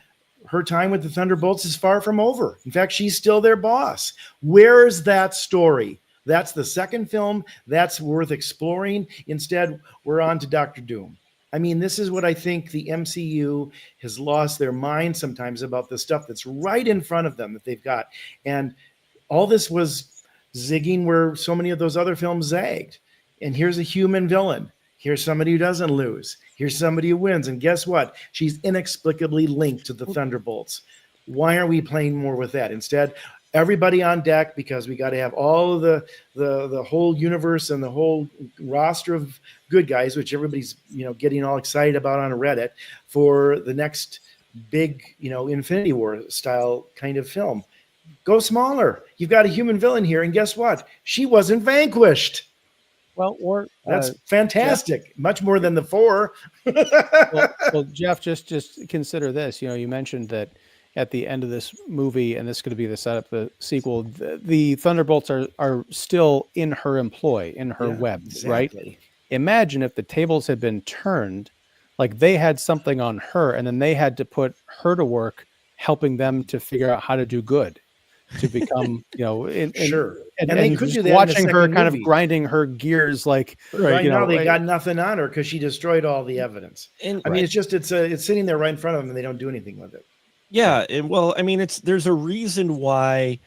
her time with the Thunderbolts is far from over. In fact, she's still their boss. Where's that story? That's the second film. That's worth exploring. Instead, we're on to Doctor Doom. I mean, this is what I think the MCU has lost their mind sometimes about the stuff that's right in front of them that they've got. And all this was zigging where so many of those other films zagged. And here's a human villain. Here's somebody who doesn't lose. Here's somebody who wins. And guess what? She's inexplicably linked to the Thunderbolts. Why aren't we playing more with that? Instead, everybody on deck, because we got to have all of the whole universe and the whole roster of good guys, which everybody's getting all excited about on Reddit for the next big Infinity War style kind of film. Go smaller. You've got a human villain here, and guess what? She wasn't vanquished. Well, that's fantastic. Jeff, much more than the 4. well, Jeff, just consider this. You mentioned that at the end of this movie, and this is going to be the setup, the sequel, the Thunderbolts are still in her employ, in her web, exactly. Right? Imagine if the tables had been turned, like they had something on her, and then they had to put her to work, helping them to figure out how to do good, to become, sure. And they could do that. Watching her kind of grinding her gears, like right now they got nothing on her because she destroyed all the evidence. And I mean, it's sitting there right in front of them, and they don't do anything with it. Yeah, well, I mean, there's a reason why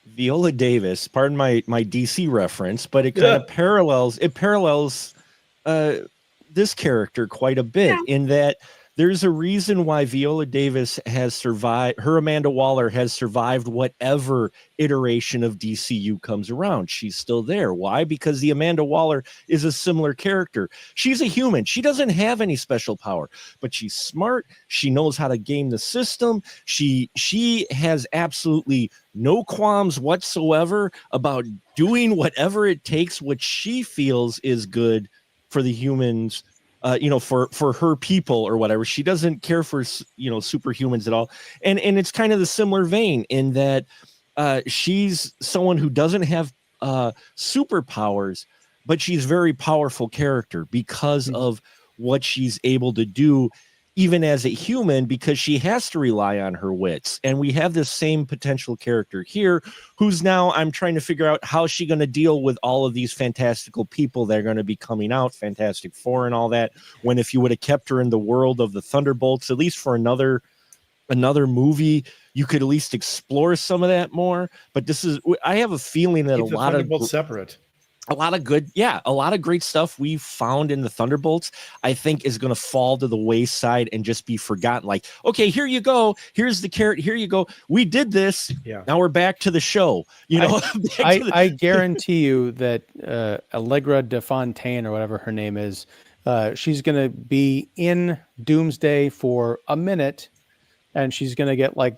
Viola Davis, pardon my DC reference, but it kind of parallels this character quite a bit in that there's a reason why Viola Davis has survived, her Amanda Waller has survived whatever iteration of DCU comes around. She's still there. Why? Because the Amanda Waller is a similar character. She's a human. She doesn't have any special power, but she's smart. She knows how to game the system. She has absolutely no qualms whatsoever about doing whatever it takes, what she feels is good for the humans. For her people or whatever. She doesn't care for, superhumans at all. And it's kind of the similar vein in that she's someone who doesn't have superpowers, but she's a very powerful character because of what she's able to do, even as a human, because she has to rely on her wits. And we have this same potential character here who's now, I'm trying to figure out how she's going to deal with all of these fantastical people that are going to be coming out, Fantastic Four and all that, when if you would have kept her in the world of the Thunderbolts, at least for another movie, you could at least explore some of that more. But I have a feeling that keep the Thunderbolts separate. A lot of great stuff we found in the Thunderbolts, I think, is going to fall to the wayside and just be forgotten. Like, okay, here you go. Here's the carrot. Here you go. We did this. Yeah. Now we're back to the show. I guarantee you that Allegra de Fontaine, or whatever her name is, she's going to be in Doomsday for a minute, and she's going to get like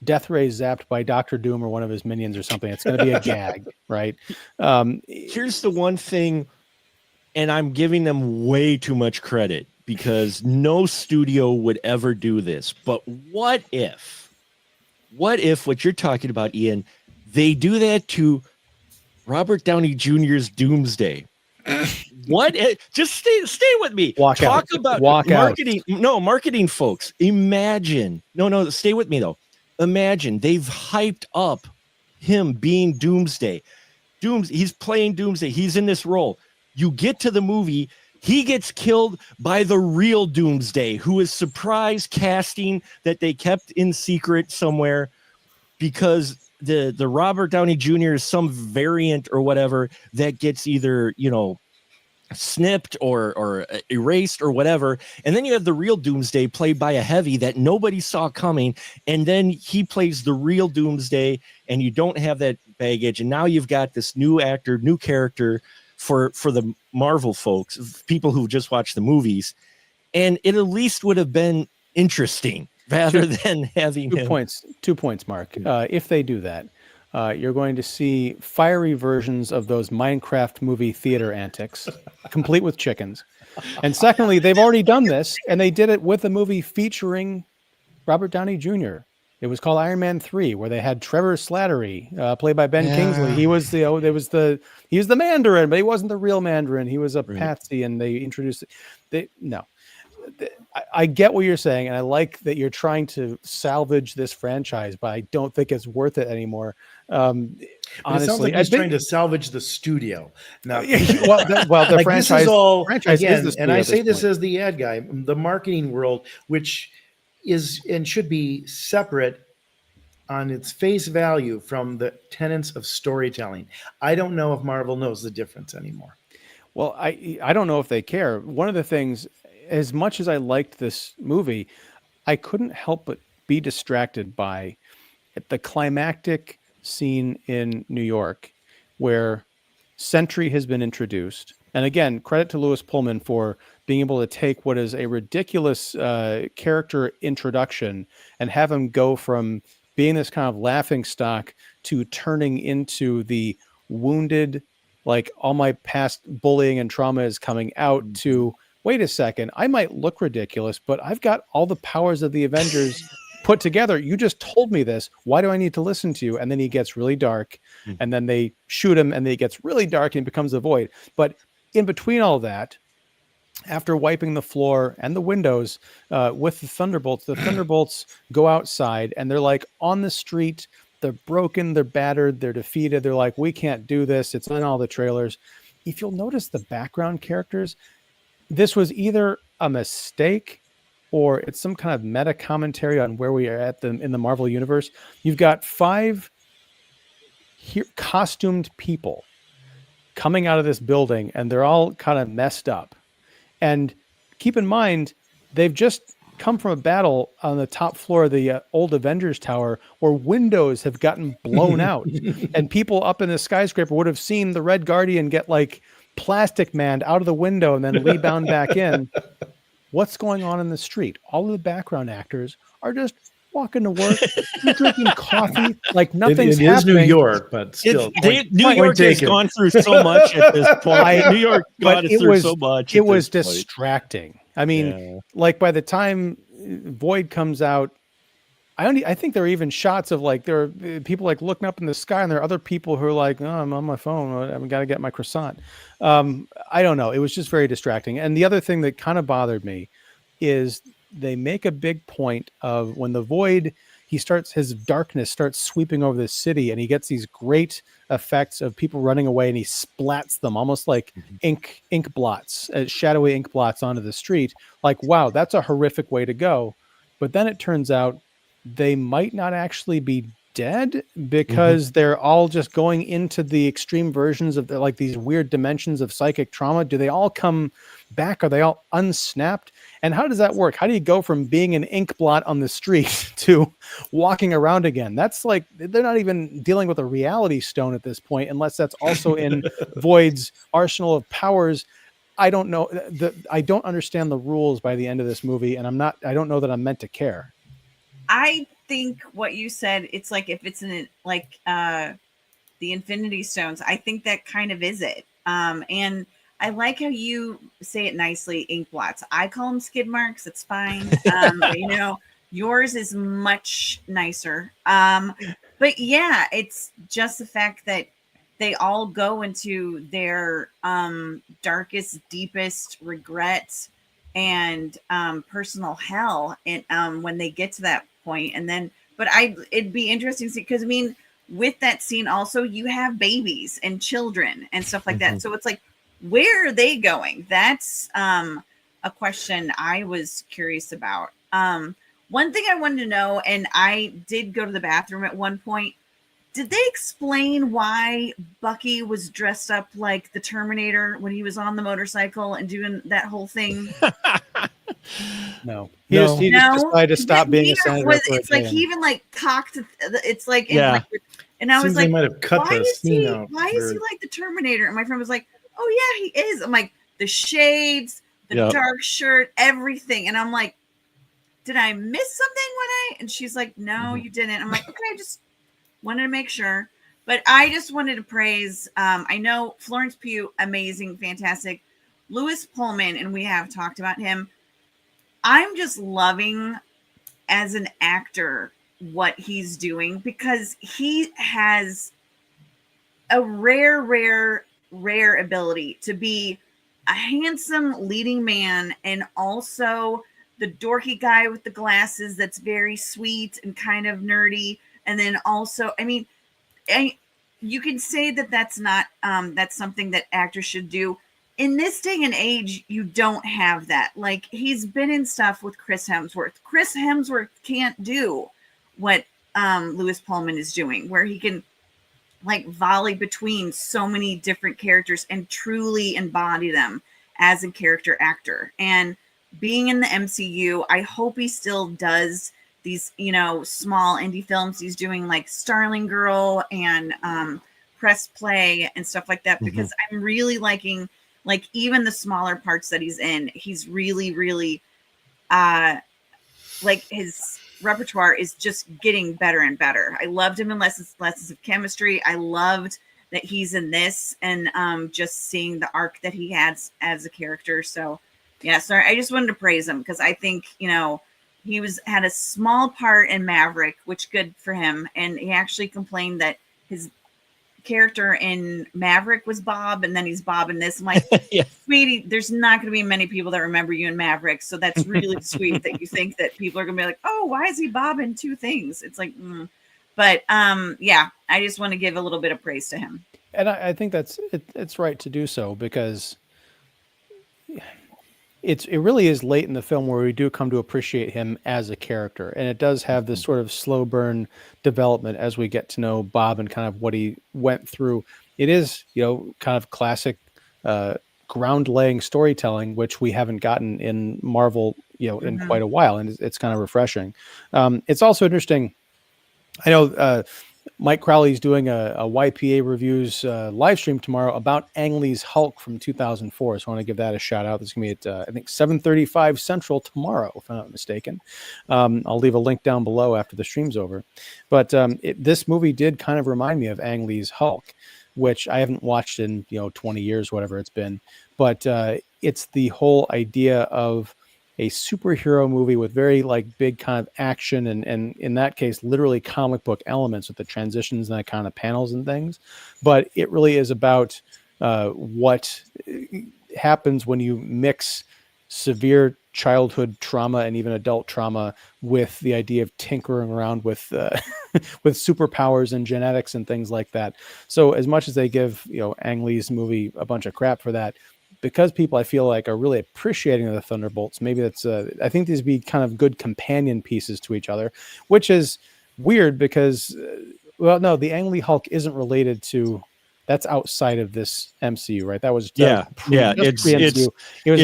death ray zapped by Dr. Doom or one of his minions or something. It's going to be a gag, right? Here's the one thing, and I'm giving them way too much credit because no studio would ever do this. But what if what you're talking about, Ian, they do that to Robert Downey Jr.'s Doomsday? What? Just stay with me. Talk about marketing. No, marketing folks. Imagine. No, stay with me though. Imagine they've hyped up him being Doomsday. He's playing Doomsday. He's in this role. You get to the movie, he gets killed by the real Doomsday, who is surprise casting that they kept in secret somewhere because the Robert Downey Jr. is some variant or whatever that gets either, snipped or erased or whatever, and then you have the real Doomsday played by a heavy that nobody saw coming, and then he plays the real Doomsday, and you don't have that baggage, and now you've got this new actor, new character for the Marvel folks, people who just watched the movies, and it at least would have been interesting rather than having 2 points, Mark. If they do that, you're going to see fiery versions of those Minecraft movie theater antics, complete with chickens. And secondly, they've already done this, and they did it with a movie featuring Robert Downey Jr. It was called Iron Man 3, where they had Trevor Slattery, played by Ben Kingsley. He was the Mandarin, but he wasn't the real Mandarin. He was a patsy, and they introduced it. No. I get what you're saying, and I like that you're trying to salvage this franchise, but I don't think it's worth it anymore. Honestly, it sounds like he's trying to salvage the studio. Not the like franchise. This is all franchise again, is the and I say this point. as the ad guy. The marketing world, which is and should be separate on its face value from the tenets of storytelling. I don't know if Marvel knows the difference anymore. Well, I don't know if they care. One of the things, as much as I liked this movie, I couldn't help but be distracted by the climactic scene in New York where Sentry has been introduced. And again, credit to Lewis Pullman for being able to take what is a ridiculous character introduction and have him go from being this kind of laughing stock to turning into the wounded, like all my past bullying and trauma is coming out, to wait a second, I might look ridiculous, but I've got all the powers of the Avengers put together. You just told me this. Why do I need to listen to you? And then he gets really dark, and then they shoot him, and then it gets really dark and he becomes a void. But in between all that, after wiping the floor and the windows with the Thunderbolts go outside, and they're like on the street. They're broken, they're battered, they're defeated. They're like, we can't do this. It's in all the trailers. If you'll notice the background characters, this was either a mistake or it's some kind of meta commentary on where we are at in the Marvel universe. You've got 5 costumed people coming out of this building, and they're all kind of messed up. And keep in mind, they've just come from a battle on the top floor of the old Avengers Tower where windows have gotten blown out, and people up in the skyscraper would have seen the Red Guardian get like plastic manned out of the window and then rebound back in. What's going on in the street? All of the background actors are just walking to work, drinking coffee, like nothing's happening. It is New York, but still. New York has gone through so much at this point. New York got through so much. It was distracting. I mean, like by the time Void comes out, I think there are even shots of like there are people like looking up in the sky, and there are other people who are like, oh, I'm on my phone. I've got to get my croissant. I don't know. It was just very distracting. And the other thing that kind of bothered me is they make a big point of when the Void, his darkness starts sweeping over the city, and he gets these great effects of people running away, and he splats them almost like ink blots, shadowy ink blots onto the street. Like, wow, that's a horrific way to go. But then it turns out they might not actually be dead because they're all just going into the extreme versions of like these weird dimensions of psychic trauma. Do they all come back? Are they all unsnapped? And how does that work? How do you go from being an ink blot on the street to walking around again? That's like, they're not even dealing with a reality stone at this point, unless that's also in Void's arsenal of powers. I don't know. I don't understand the rules by the end of this movie, and I don't know that I'm meant to care. I think what you said, it's like if it's in like the Infinity Stones, I think that kind of is it. And I like how you say it nicely, ink blots. I call them skid marks. It's fine. Yours is much nicer. But yeah, it's just the fact that they all go into their darkest, deepest regrets and personal hell, and when they get to that point. And then, but it'd be interesting to see, because I mean, with that scene also, you have babies and children and stuff like that. So it's like, where are they going? That's a question I was curious about. One thing I wanted to know, and I did go to the bathroom at one point, did they explain why Bucky was dressed up like the Terminator when he was on the motorcycle and doing that whole thing? No. He just decided to stop being a senator. It's like he even like cocked. It's like, yeah. And I was like, might have cut why is he out like the Terminator? And my friend was like, oh yeah, he is. I'm like, the shades, the dark shirt, everything. And I'm like, did I miss something and she's like, no, you didn't. I'm like, okay, I just wanted to make sure. But I just wanted to praise, I know Florence Pugh, amazing, fantastic. Lewis Pullman, and we have talked about him. I'm just loving as an actor what he's doing, because he has a rare ability to be a handsome leading man, and also the dorky guy with the glasses that's very sweet and kind of nerdy. And then also, I mean, you can say that that's not that's something that actors should do. In this day and age, you don't have that. Like, he's been in stuff with Chris Hemsworth. Chris Hemsworth can't do what Lewis Pullman is doing, where he can like volley between so many different characters and truly embody them as a character actor. And being in the MCU, I hope he still does these, you know, small indie films. He's doing like Starling Girl and Press Play and stuff like that, because I'm really liking, like, even the smaller parts that he's in. He's really, really like, his repertoire is just getting better and better. I loved him in Lessons of Chemistry. I loved that he's in this, and just seeing the arc that he has as a character. So yeah, sorry, I just wanted to praise him, because I think, you know, he had a small part in Maverick, which good for him. And he actually complained that his character in Maverick was Bob, and then he's Bob in this. I'm like, Yeah. Sweetie, there's not going to be many people that remember you in Maverick. So that's really sweet that you think that people are going to be like, oh, why is he Bob in two things? It's like, But yeah, I just want to give a little bit of praise to him. And I think it's right to do so, because it really is late in the film where we do come to appreciate him as a character, and it does have this sort of slow burn development as we get to know Bob and kind of what he went through. It is, you know, kind of classic ground laying storytelling, which we haven't gotten in Marvel, you know, in quite a while, and it's kind of refreshing. It's also interesting. I know Mike Crowley's doing a YPA reviews live stream tomorrow about Ang Lee's Hulk from 2004. So I want to give that a shout out. This is going to be at, I think, 7:35 Central tomorrow, if I'm not mistaken. I'll leave a link down below after the stream's over. But this movie did kind of remind me of Ang Lee's Hulk, which I haven't watched in, you know, 20 years, whatever it's been. But it's the whole idea of a superhero movie with very like big kind of action and in that case literally comic book elements with the transitions and that kind of panels and things. But it really is about what happens when you mix severe childhood trauma and even adult trauma with the idea of tinkering around with with superpowers and genetics and things like that. So as much as they give, you know, Ang Lee's movie a bunch of crap for that, because people I feel like are really appreciating the Thunderbolts, maybe that's I think these be kind of good companion pieces to each other, which is weird because well, no, the Ang Lee Hulk isn't related to, that's outside of this MCU, right? That was it's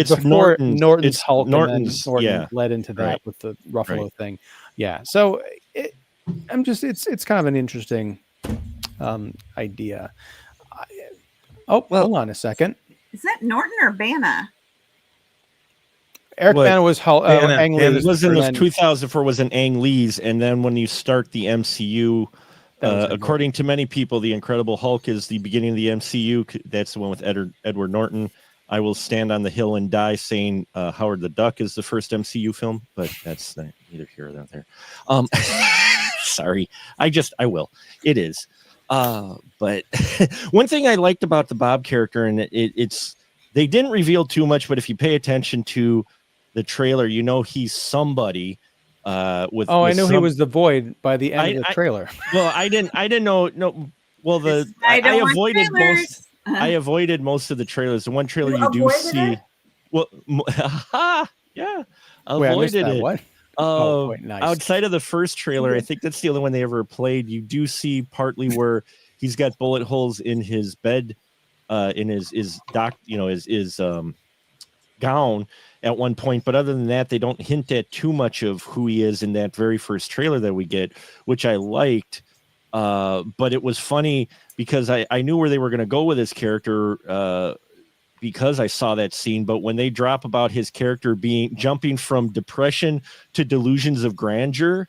before Norton's Hulk, Norton's, and then Norton led into that with the Ruffalo thing. Yeah, so it's kind of an interesting idea. Hold on a second. Is that Norton or Bana? Eric Bana was Ang Lee. It was in the 2004 was an Ang Lee's, and then when you start the MCU, according to many people, the Incredible Hulk is the beginning of the MCU. That's the one with Edward Norton. I will stand on the hill and die saying Howard the Duck is the first MCU film, but that's neither here nor there. Sorry, I will. It is. But one thing I liked about the Bob character, and it's they didn't reveal too much, but if you pay attention to the trailer, you know he's somebody. I knew he was the Void by the end of the trailer. Well, I didn't know. No, well, I avoided most. I avoided most of the trailers. The one trailer you do see, yeah, avoided it. What? Nice. Outside of the first trailer, I think that's the only one they ever played. You do see partly where he's got bullet holes in his bed, in his gown at one point. But other than that, they don't hint at too much of who he is in that very first trailer that we get, which I liked. But it was funny because I knew where they were going to go with his character. Because I saw that scene, but when they drop about his character jumping from depression to delusions of grandeur,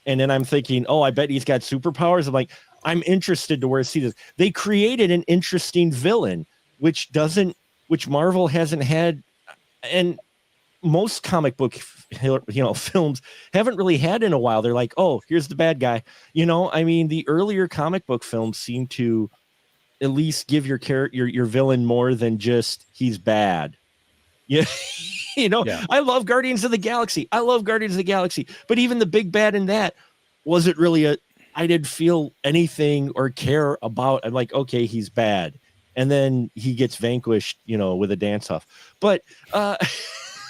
and then I'm thinking, oh, I bet he's got superpowers. I'm like, I'm interested to where see this. They created an interesting villain, which Marvel hasn't had, and most comic book, films haven't really had in a while. They're like, oh, here's the bad guy. I mean, the earlier comic book films seem to. at least give your villain more than just he's bad. Yeah. I love Guardians of the Galaxy. But even the big bad in that wasn't really I didn't feel anything or care about. I'm like, okay, he's bad. And then he gets vanquished, with a dance off. But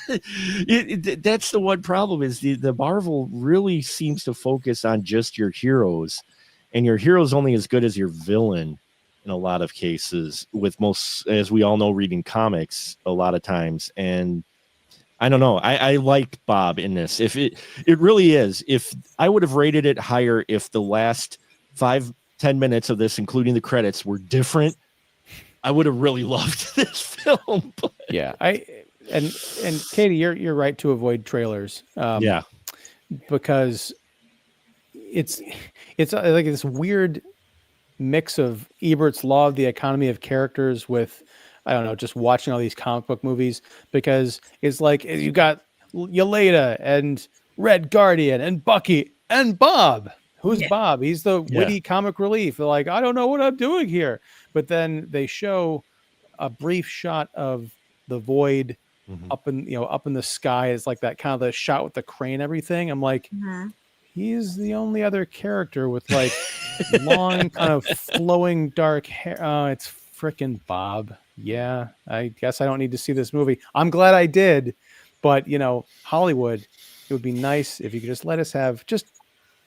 that's the one problem is the Marvel really seems to focus on just your heroes, and your hero's only as good as your villain in a lot of cases, with most, as we all know, reading comics a lot of times. And I don't know. I liked Bob in this. If it really is, if I would have rated it higher if the last 5-10 minutes of this, including the credits, were different, I would have really loved this film. But... Yeah, and Katie, you're right to avoid trailers. Because it's like this weird mix of Ebert's Law of the Economy of Characters with, I don't know, just watching all these comic book movies, because it's like you got Yelena and Red Guardian and Bucky and Bob. Who's Bob? He's the witty comic relief. They're like, I don't know what I'm doing here. But then they show a brief shot of the Void up in the sky. It's like that kind of the shot with the crane, everything. I'm like, he's the only other character with like long kind of flowing dark hair. Oh, it's freaking Bob. Yeah, I guess I don't need to see this movie. I'm glad I did, but Hollywood, it would be nice if you could just let us have just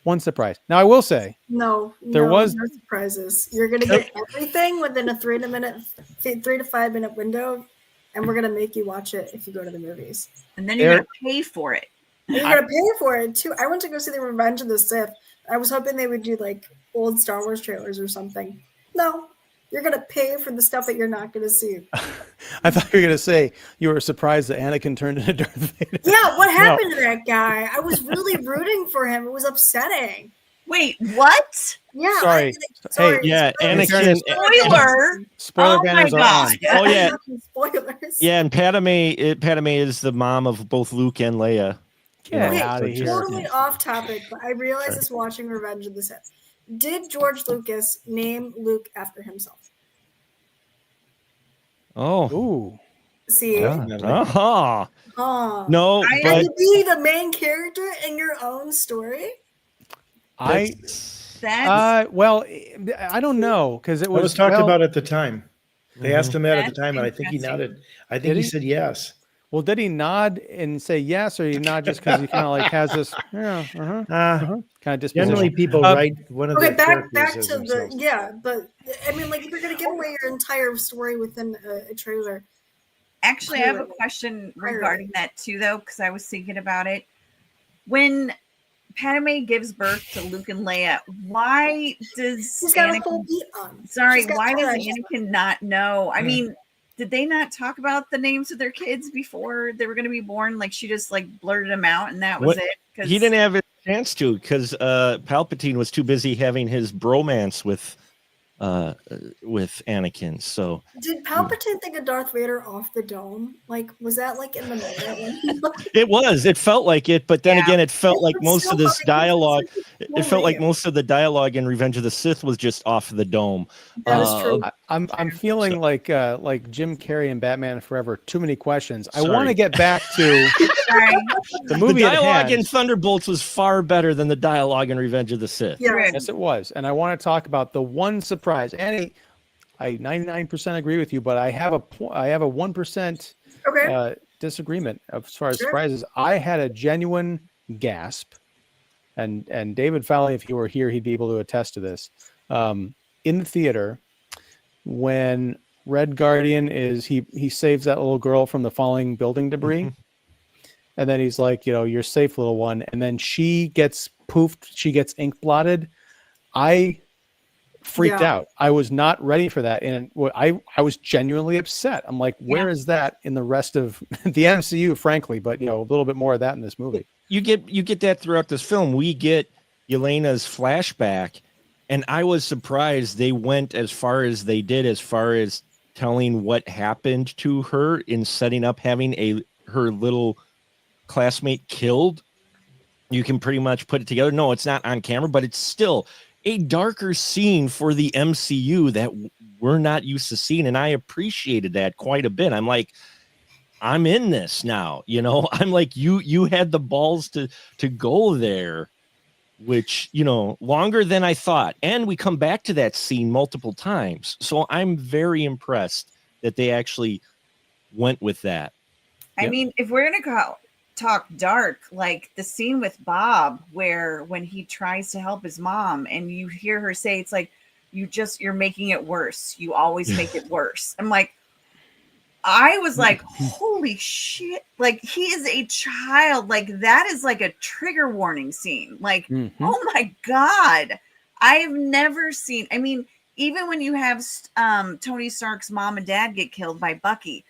one surprise. Now I will say, no surprises. You're gonna get everything within a 3 to 5 minute window, and we're gonna make you watch it if you go to the movies. And then you're gonna pay for it. You're gonna pay for it too. I went to go see the Revenge of the Sith. I was hoping they would do like old Star Wars trailers or something. No. You're going to pay for the stuff that you're not going to see. I thought you were going to say you were surprised that Anakin turned into Darth Vader. Yeah, what happened to that guy? I was really rooting for him. It was upsetting. Wait, what? Yeah. Sorry. Hey, yeah, Anakin. Spoiler banners are on. Oh, yeah. Spoilers. Yeah, and Padme is the mom of both Luke and Leia. Get out of here. Totally off topic, but I realized this watching Revenge of the Sith. Did George Lucas name Luke after himself? Oh. Ooh. See? Uh-huh. No, but can you be the main character in your own story? Well, I don't know, because it was talked about at the time. They asked him that at the time, and I think he nodded. I think he said yes. Well, did he nod and say yes, or did he nod just because he kind of like has this kind of disposition? Generally, people write one of the back to the but I mean, like, if you're going to give away your entire story within a trailer. Actually, I have a question regarding that too, though, because I was thinking about it. When Padme gives birth to Luke and Leia, why does She's got a whole beat on? Sorry, why does Anakin not know? I mean, did they not talk about the names of their kids before they were going to be born? Like, she just like blurted them out, and that was it. He didn't have a chance to, because Palpatine was too busy having his bromance with Anakin. So did Palpatine think of Darth Vader off the dome? Like, was that like in the moment? It was. It felt like it, but then again, it felt like most of this dialogue. It felt like most of the dialogue in Revenge of the Sith was just off the dome. That is true. I'm feeling like Jim Carrey and Batman Forever. Too many questions. I want to get back to the movie. The dialogue in Thunderbolts was far better than the dialogue in Revenge of the Sith. Yes, it was. And I want to talk about the one surprise. Annie, I 99% agree with you, but I have a 1% disagreement as far as surprises. I had a genuine gasp, and David Fowley, if he were here, he'd be able to attest to this. In the theater, when Red Guardian he saves that little girl from the falling building debris, and then he's like, you're safe, little one, and then she gets poofed, she gets ink blotted. I freaked out. I was not ready for that, and I was genuinely upset. I'm like, where is that in the rest of the MCU, frankly? But a little bit more of that in this movie. You get that throughout this film. We get Yelena's flashback, and I was surprised they went as far as they did, as far as telling what happened to her in setting up having her little classmate killed. You can pretty much put it together. No, it's not on camera, but it's still a darker scene for the MCU that we're not used to seeing. And I appreciated that quite a bit. I'm like, I'm in this now, you know. I'm like, you had the balls to go there, which, you know, longer than I thought. And we come back to that scene multiple times. So I'm very impressed that they actually went with that. I mean, if we're going to talk dark, like the scene with Bob, where when he tries to help his mom and you hear her say, it's like, you're making it worse. You always make it worse. I'm like, I was like, holy shit. Like, he is a child. Like, that is like a trigger warning scene. Like, oh my God. I've never seen, I mean, even when you have Tony Stark's mom and dad get killed by Bucky,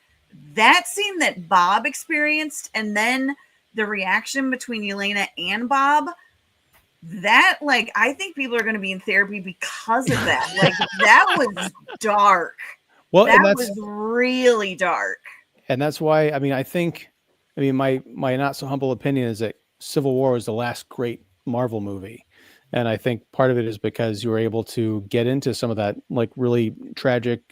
that scene that Bob experienced, and then the reaction between Yelena and Bob, that, like, I think people are going to be in therapy because of that. Like, that was dark. Well, that was really dark. And that's why, I mean, my not so humble opinion is that Civil War was the last great Marvel movie. And I think part of it is because you were able to get into some of that, like, really tragic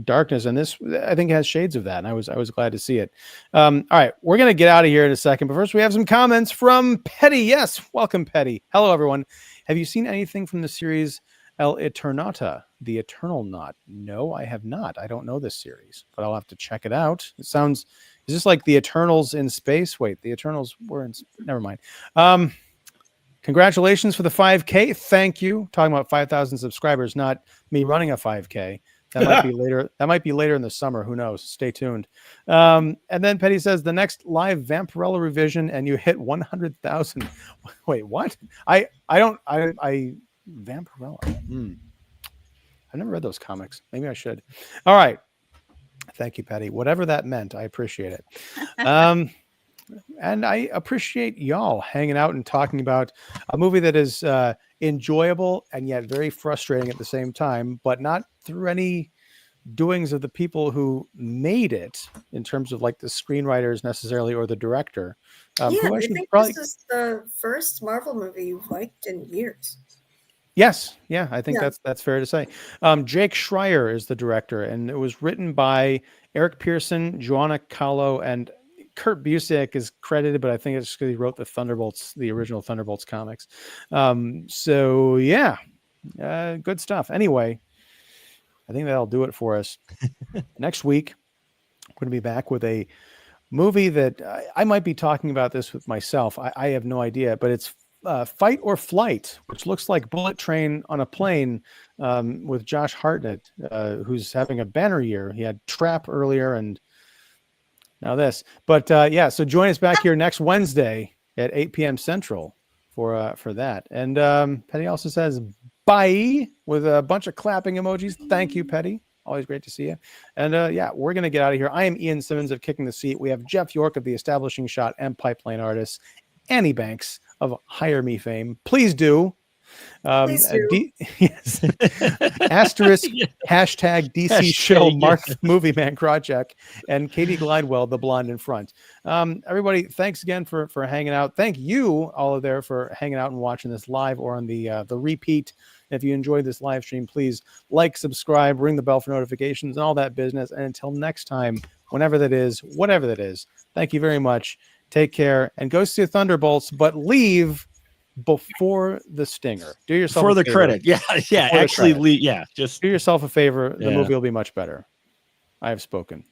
darkness. And this, I think, has shades of that. And I was glad to see it. All right, we're going to get out of here in a second. But first, we have some comments from Petty. Yes, welcome, Petty. Hello, everyone. Have you seen anything from the series El Eternauta, The Eternal Knot? No, I have not. I don't know this series, but I'll have to check it out. It sounds, is this like the Eternals in space? Wait, the Eternals were in, never mind. Congratulations for the 5K. Thank you. Talking about 5,000 subscribers, not me running a 5K. That might be later. That might be later in the summer. Who knows? Stay tuned. And then Petty says the next live Vampirella revision, and you hit 100,000. Wait, what? I Vampirella. I've never read those comics. Maybe I should. All right. Thank you, Patty. Whatever that meant, I appreciate it. And I appreciate y'all hanging out and talking about a movie that is enjoyable and yet very frustrating at the same time, but not through any doings of the people who made it in terms of like the screenwriters necessarily or the director. I think this is the first Marvel movie you've liked in years. Yes. Yeah, I think that's fair to say. Jake Schreier is the director, and it was written by Eric Pearson, Joanna Kahlo, and Kurt Busiek is credited, but I think it's because he wrote the Thunderbolts, the original Thunderbolts comics. So yeah, good stuff. Anyway, I think that'll do it for us. Next week, we're going to be back with a movie that I might be talking about this with myself. I have no idea, but it's Fight or Flight, which looks like Bullet Train on a Plane with Josh Hartnett, who's having a banner year. He had Trap earlier and now this. But yeah, so join us back here next Wednesday at 8 p.m. Central for that. And Petty also says bye with a bunch of clapping emojis. Thank you, Petty. Always great to see you. And yeah, we're going to get out of here. I am Ian Simmons of Kicking the Seat. We have Jeff York of The Establishing Shot and Pipeline Artists. Annie Banks of Hire Me fame. Please do. Please do. Yes. Asterisk hashtag DC Show Mark the Movie Man Crotcheck and Katie Glidewell, the blonde in front. Everybody, thanks again for hanging out. Thank you all there for hanging out and watching this live or on the repeat. If you enjoyed this live stream, please like, subscribe, ring the bell for notifications and all that business. And until next time, whenever that is, whatever that is, thank you very much. Take care and go see Thunderbolts, but leave before the stinger. Do yourself for a the favor. credit. Yeah. Actually, just do yourself a favor. The Yeah. movie will be much better. I have spoken.